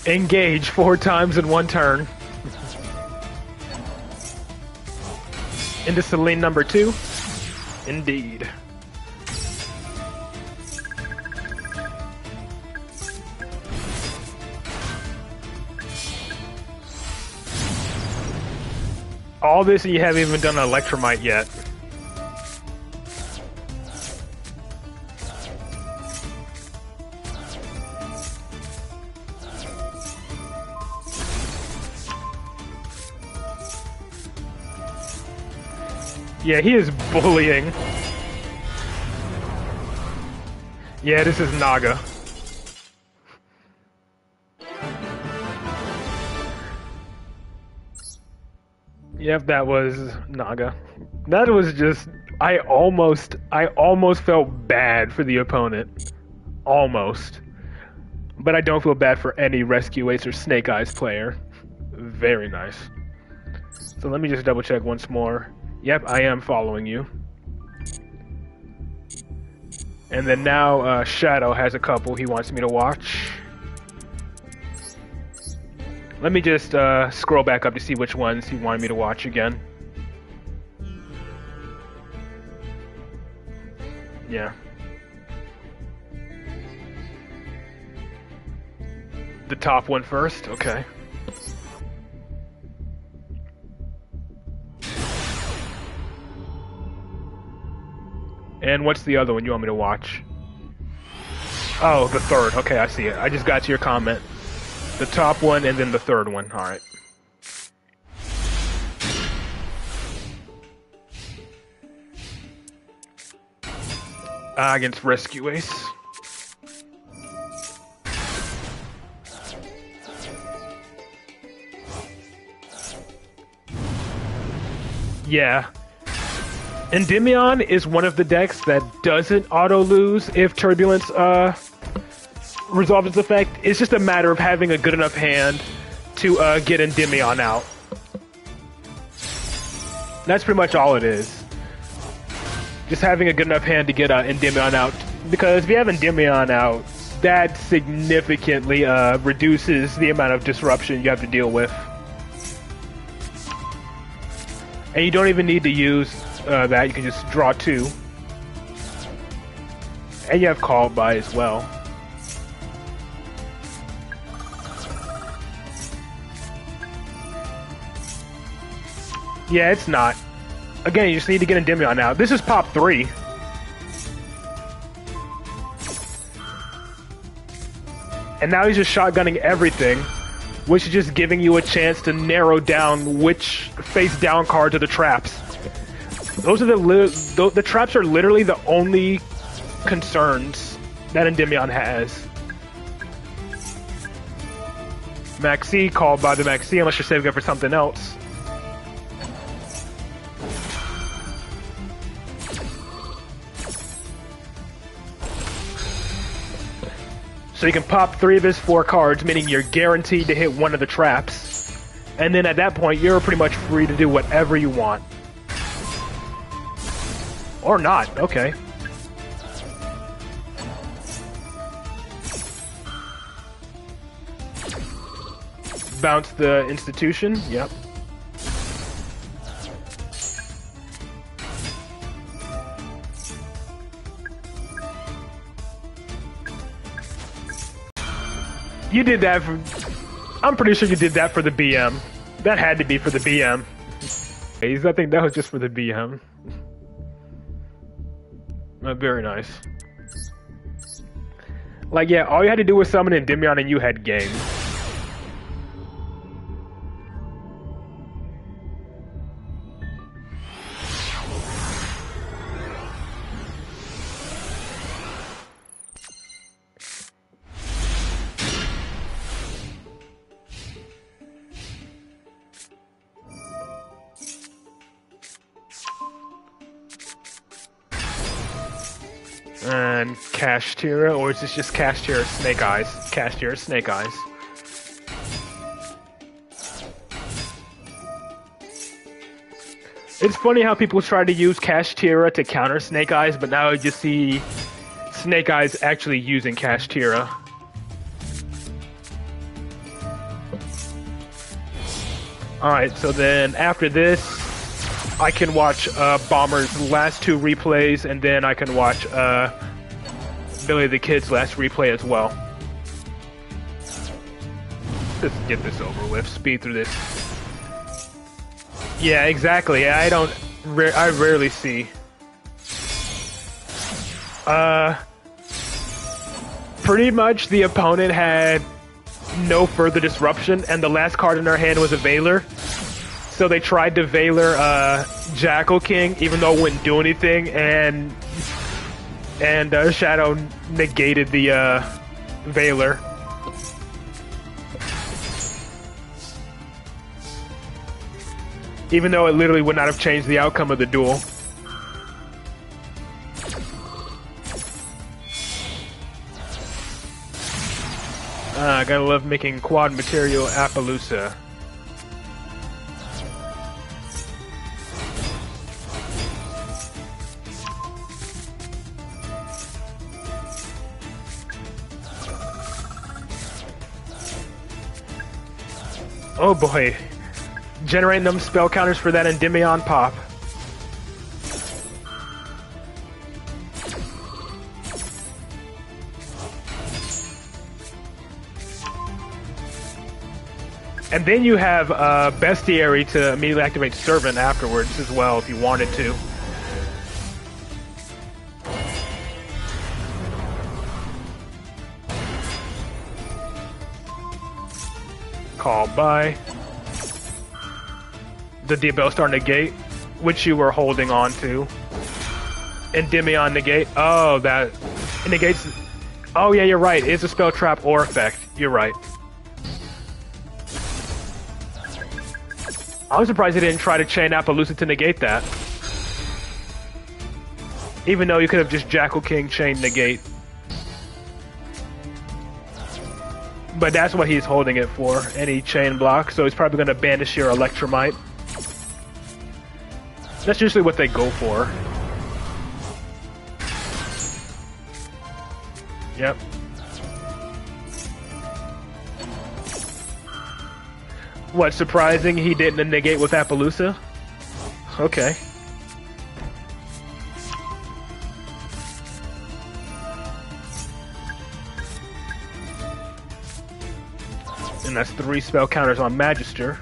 S1: Engage 4 times in 1 turn. Into Celine number 2. Indeed. All this and you haven't even done an Electromite yet. Yeah, he is bullying. Yeah, this is Naga. Yep, that was Naga. That was just... I almost felt bad for the opponent. Almost. But I don't feel bad for any Rescue Ace or Snake Eyes player. Very nice. So let me just double check once more. Yep, I am following you. And then now Shadow has a couple he wants me to watch. Let me just scroll back up to see which ones he wanted me to watch again. Yeah. The top one first? Okay. And what's the other one you want me to watch? Oh, the third. Okay, I see it. I just got to your comment. The top one and then the third one. Alright. Against Rescue Ace. Yeah. Endymion is one of the decks that doesn't auto-lose if Turbulence resolves its effect. It's just a matter of having a good enough hand to get Endymion out. That's pretty much all it is. Just having a good enough hand to get Endymion out. Because if you have Endymion out, that significantly reduces the amount of disruption you have to deal with. And you don't even need to use that, you can just draw two. And you have Called By as well. Yeah, it's not. Again, you just need to get Endymion out. This is pop 3. And now he's just shotgunning everything, which is just giving you a chance to narrow down which face-down cards are the traps. Those are the traps are literally the only concerns that Endymion has. Maxi, Called By the Maxi, unless you're saving it for something else. So you can pop 3 of his 4 cards, meaning you're guaranteed to hit one of the traps. And then at that point, you're pretty much free to do whatever you want. Or not, okay. Bounce the institution, yep. You did that for... I'm pretty sure you did that for the BM. That had to be for the BM. I think that was just for the BM. Very nice. Like, yeah, all you had to do was summon Endymion and you had game. And Kashtira, or is this just Kashtira Snake Eyes? Kashtira Snake Eyes. It's funny how people try to use Kashtira to counter Snake Eyes, but now you just see Snake Eyes actually using Kashtira. Alright, so then after this, I can watch Bomber's last 2 replays, and then I can watch Billy the Kid's last replay as well. Let's get this over with. Speed through this. Yeah, exactly. I rarely see. Pretty much the opponent had no further disruption, and the last card in their hand was a Veiler. So they tried to Veiler Jackal King, even though it wouldn't do anything, and Shadow negated the Veiler. Even though it literally would not have changed the outcome of the duel. I gotta love making quad material Appaloosa. Oh boy. Generating them spell counters for that Endymion pop. And then you have Bestiary to immediately activate Servant afterwards as well if you wanted to. Call by. The Diabell Star negate, which you were holding on to. Endymion negate. Oh, that negates. Oh yeah, you're right. It's a spell trap or effect. You're right. I'm surprised they didn't try to chain Appaloosa to negate that. Even though you could have just Jackal King chain negate. But that's what he's holding it for, any chain block, so he's probably going to banish your Electromite. That's usually what they go for. Yep. What, surprising he didn't negate with Appaloosa? Okay. And that's 3 spell counters on Magister.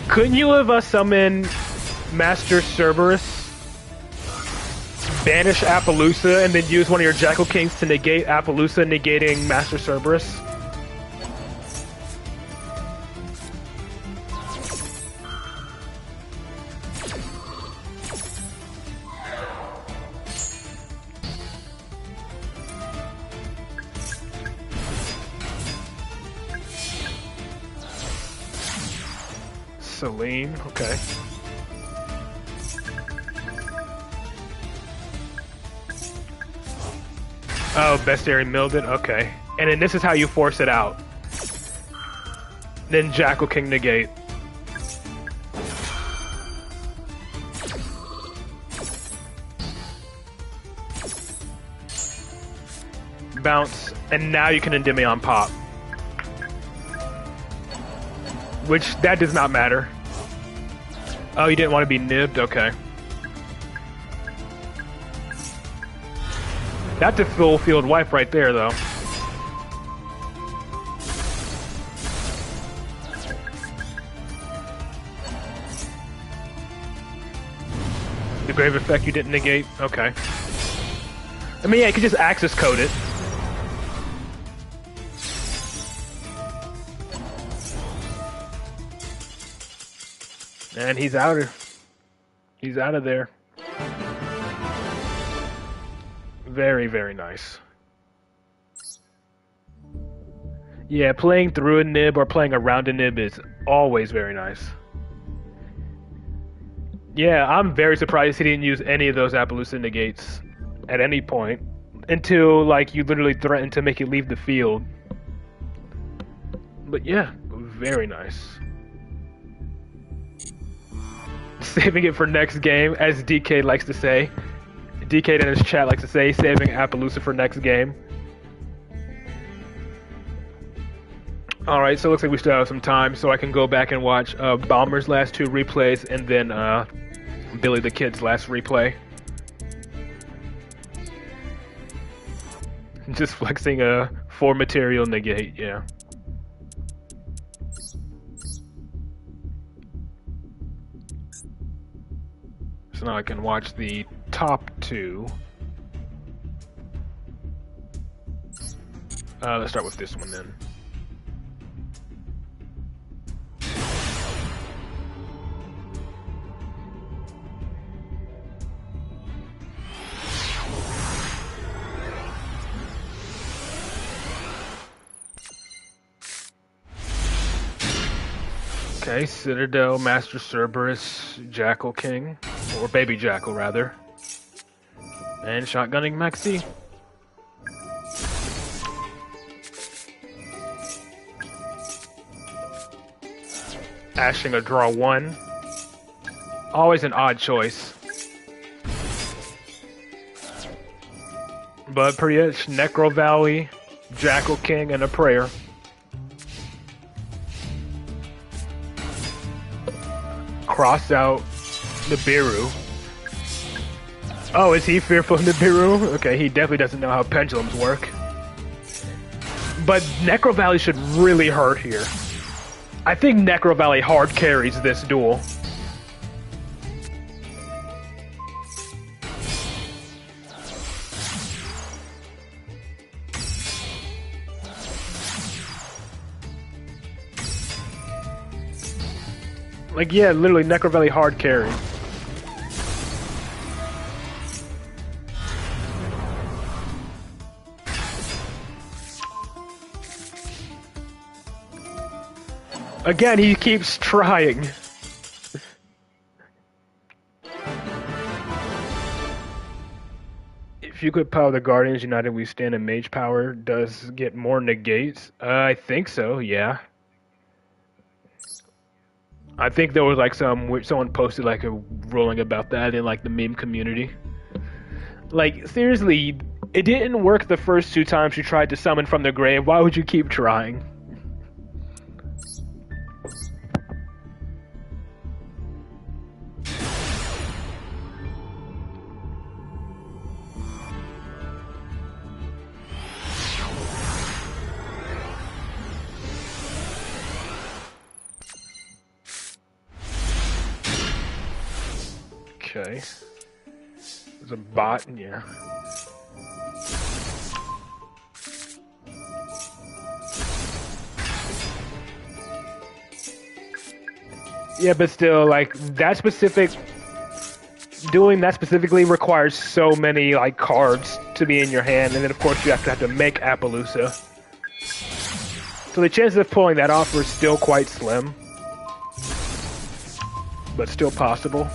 S1: Couldn't you have summoned Master Cerberus, banish Appaloosa, and then use one of your Jackal Kings to negate Appaloosa, negating Master Cerberus? Celine, okay. Oh, Bestiary milled it? Okay. And then this is how you force it out. Then Jackal King negate. Bounce, and now you can Endymion pop. Which, that does not matter. Oh, you didn't want to be nibbed? Okay. That's a full field wipe right there, though. The Grave Effect you didn't negate? Okay. I mean, yeah, you could just access code it. And he's out of there. Very, very nice. Yeah, playing through a nib or playing around a nib is always very nice. Yeah, I'm very surprised he didn't use any of those Appaloosa negates at any point until, like, you literally threatened to make it leave the field. But yeah, very nice. Saving it for next game, as DK likes to say. DK in his chat likes to say, saving Appaloosa for next game. Alright, so it looks like we still have some time, so I can go back and watch Bomber's last 2 replays, and then Billy the Kid's last replay. Just flexing a 4 material negate, yeah. So now I can watch the top two. Let's start with this one then. Okay, Citadel, Master Cerberus, Jackal King, or Baby Jackal rather, and Shotgunning Maxi. Ashing a draw 1. Always an odd choice. But pretty much Necro Valley, Jackal King, and a prayer. Cross out Nibiru. Oh, is he fearful of Nibiru? Okay, he definitely doesn't know how pendulums work. But Necro Valley should really hurt here. I think Necro Valley hard carries this duel. Like, yeah, literally Necro Valley hard carry. Again, he keeps trying. If you could power the Guardians United, we stand, and Mage Power does get more negates. I think so, yeah. I think there was like someone posted like a ruling about that in like the meme community. Like, seriously, it didn't work the first 2 times you tried to summon from the grave. Why would you keep trying? Okay. There's a bot, yeah. Yeah, but still, like, that specific... Doing that specifically requires so many, like, cards to be in your hand, and then, of course, you have to make Appaloosa. So the chances of pulling that off were still quite slim. But still possible.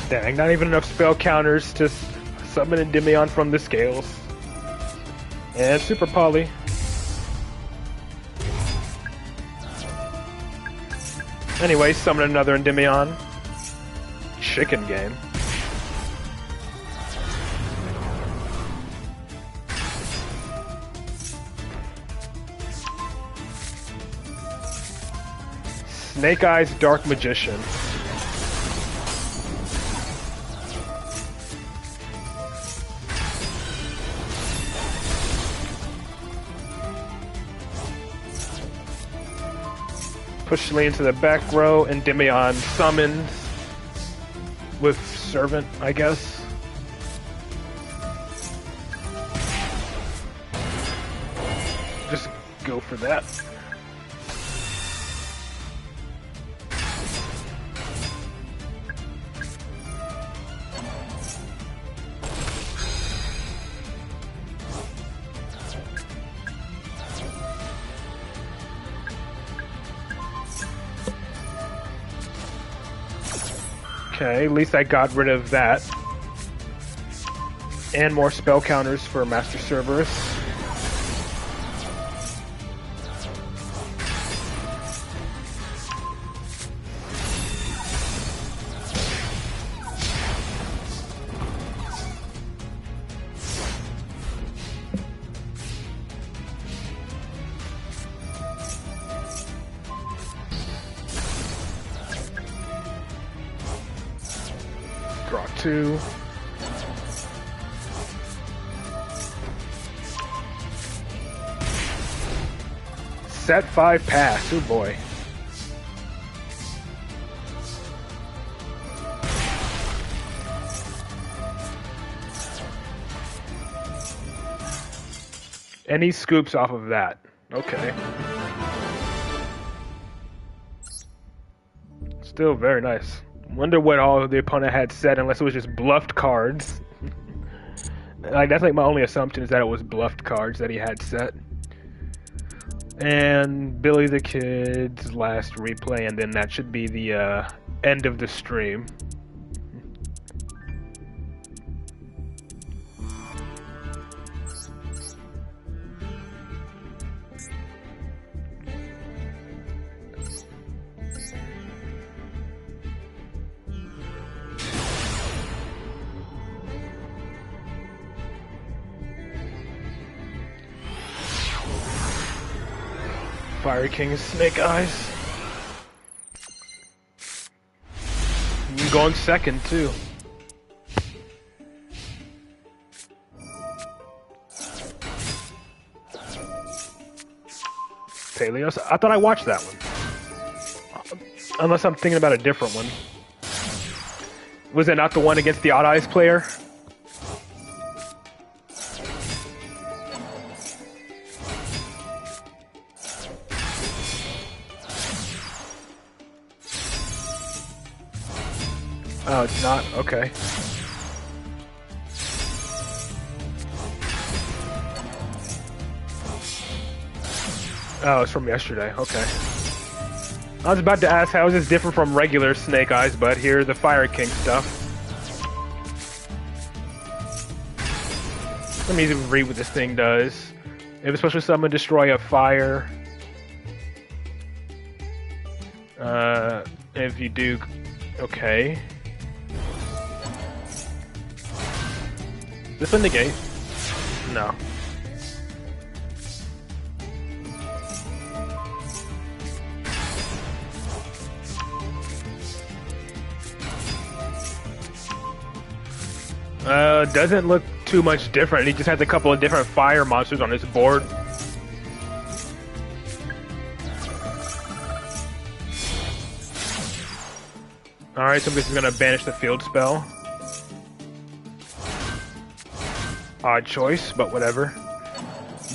S1: Dang, not even enough spell counters to summon Endymion from the scales. And Super Poly. Anyway, summon another Endymion. Chicken game. Snake Eyes Dark Magician. Push Lee into the back row, and Endymion summons with Servant, I guess. Just go for that. Okay, at least I got rid of that. And more spell counters for Master Cerberus. Draw 2. Set 5 pass. Oh boy. And he scoops off of that. Okay. Still very nice. Wonder what all the opponent had said, unless it was just bluffed cards. Like, that's like my only assumption, is that it was bluffed cards that he had set. And Billy the Kid's last replay, and then that should be the end of the stream. Fire King Snake Eyes. I'm going second too. Peleos? I thought I watched that one. Unless I'm thinking about a different one. Was it not the one against the Odd Eyes player? Oh, it's not? Okay. Oh, it's from yesterday. Okay. I was about to ask how is this different from regular Snake Eyes, but here's the Fire King stuff. Let me even read what this thing does. If a special summon, destroy a fire. If you do... Okay. This one negate? No. Doesn't look too much different. He just has a couple of different fire monsters on his board. Alright, so this is gonna banish the field spell. Odd choice, but whatever.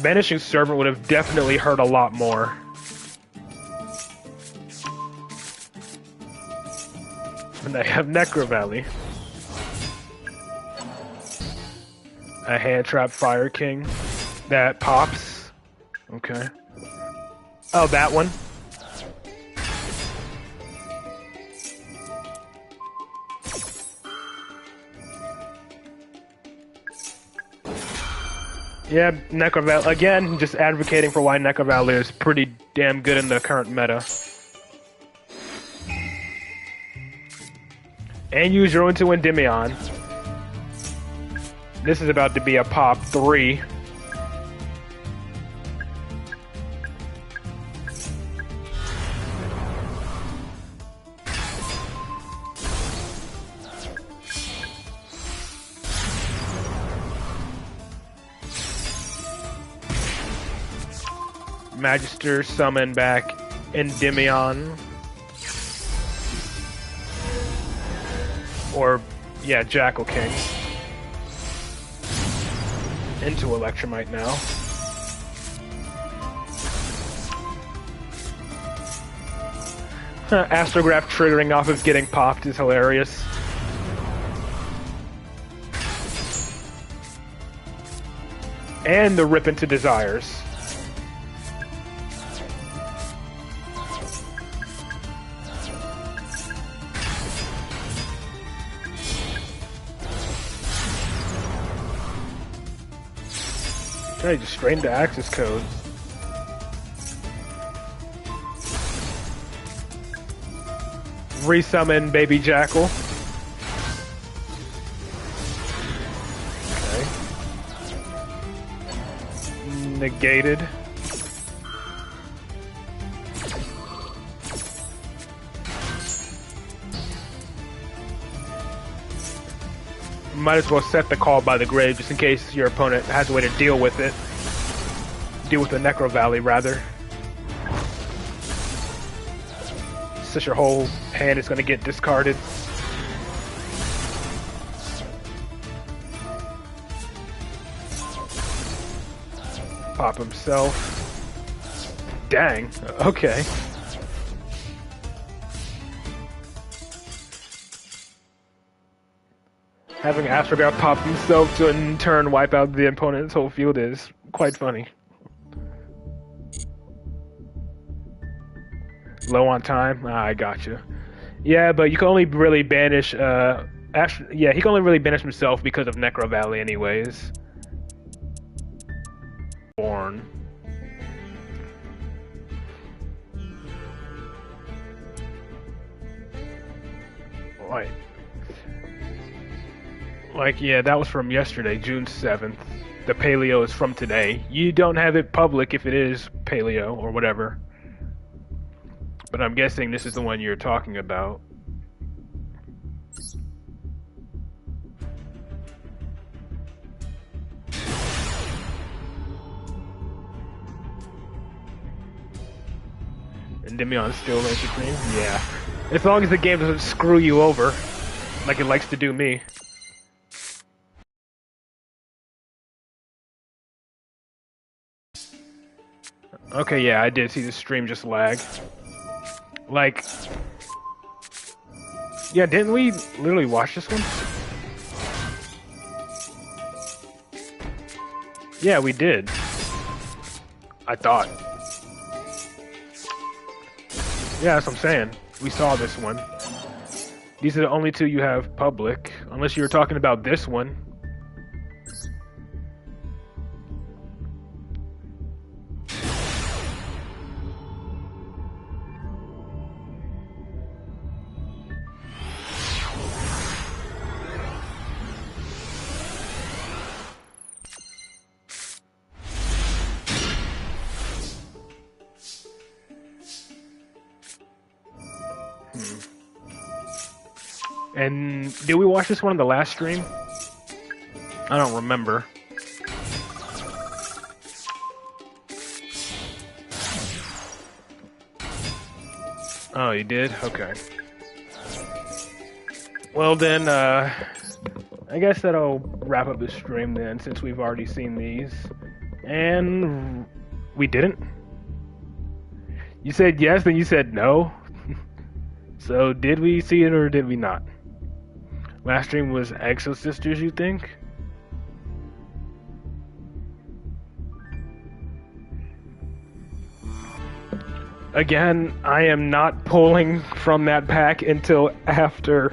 S1: Banishing Servant would have definitely hurt a lot more. And I have Necro Valley. A Hand Trap Fire King that pops. Okay. Oh, that one. Yeah, Necro Valley. Again, just advocating for why Necro Valley is pretty damn good in the current meta. And use Ruin to Endymion. This is about to be a pop 3. Magister summon back Endymion. Or, yeah, Jackal King. Into Electromite now. Astrograph triggering off of getting popped is hilarious. And the Rip into Desires. I just straighten the access code. Resummon Baby Jackal. Okay. Negated. Might as well set the call by the grave just in case your opponent has a way to deal with it. Deal with the Necro Valley, rather. Such your whole hand is going to get discarded. Pop himself. Dang. Okay. Having Astrogard pop himself to in turn wipe out the opponent's whole field is quite funny. Low on time? Ah, I gotcha. Yeah, but you can only really banish, yeah, he can only really banish himself because of Necro Valley anyways. Born. Like, yeah, that was from yesterday, June 7th. The Paleo is from today. You don't have it public if it is Paleo or whatever. But I'm guessing this is the one you're talking about. Endymion still Lane Supreme? Yeah. As long as the game doesn't screw you over, like it likes to do me. Okay, yeah, I did see the stream just lag. Like... Yeah, didn't we literally watch this one? Yeah, we did. I thought. Yeah, that's what I'm saying. We saw this one. These are the only two you have public, unless you were talking about this one. And did we watch this one on the last stream? I don't remember. Oh, you did? Okay. Well then, I guess that'll wrap up the stream then, since we've already seen these. And we didn't? You said yes, then you said no? So did we see it or did we not? Last stream was Exo Sisters, you think? Again, I am not pulling from that pack until after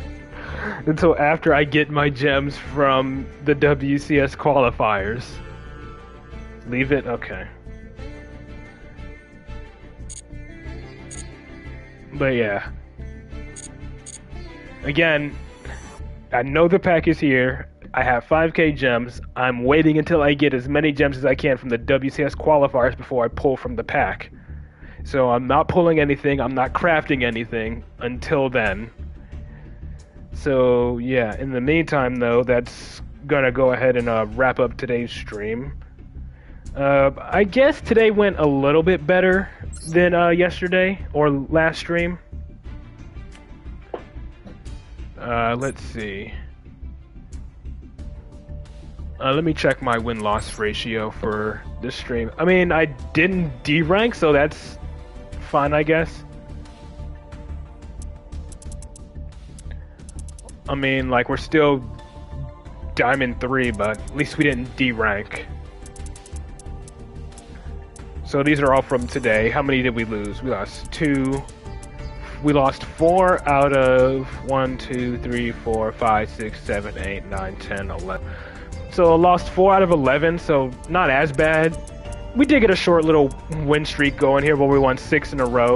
S1: I get my gems from the WCS qualifiers. Leave it? Okay. But yeah. Again, I know the pack is here. I have 5k gems. I'm waiting until I get as many gems as I can from the WCS qualifiers before I pull from the pack. So I'm not pulling anything, I'm not crafting anything until then. So yeah, in the meantime though, that's gonna go ahead and wrap up today's stream. I guess today went a little bit better than yesterday or last stream. Let's see. Let me check my win-loss ratio for this stream. I mean, I didn't D-rank, so that's fine, I guess. I mean, like, we're still Diamond 3, but at least we didn't D-rank. So these are all from today. How many did we lose? We lost 2. We lost 4 out of 1, 2, 3, 4, 5, 6, 7, 8, 9, 10, 11. So I lost 4 out of 11, so not as bad. We did get a short little win streak going here where we won 6 in a row.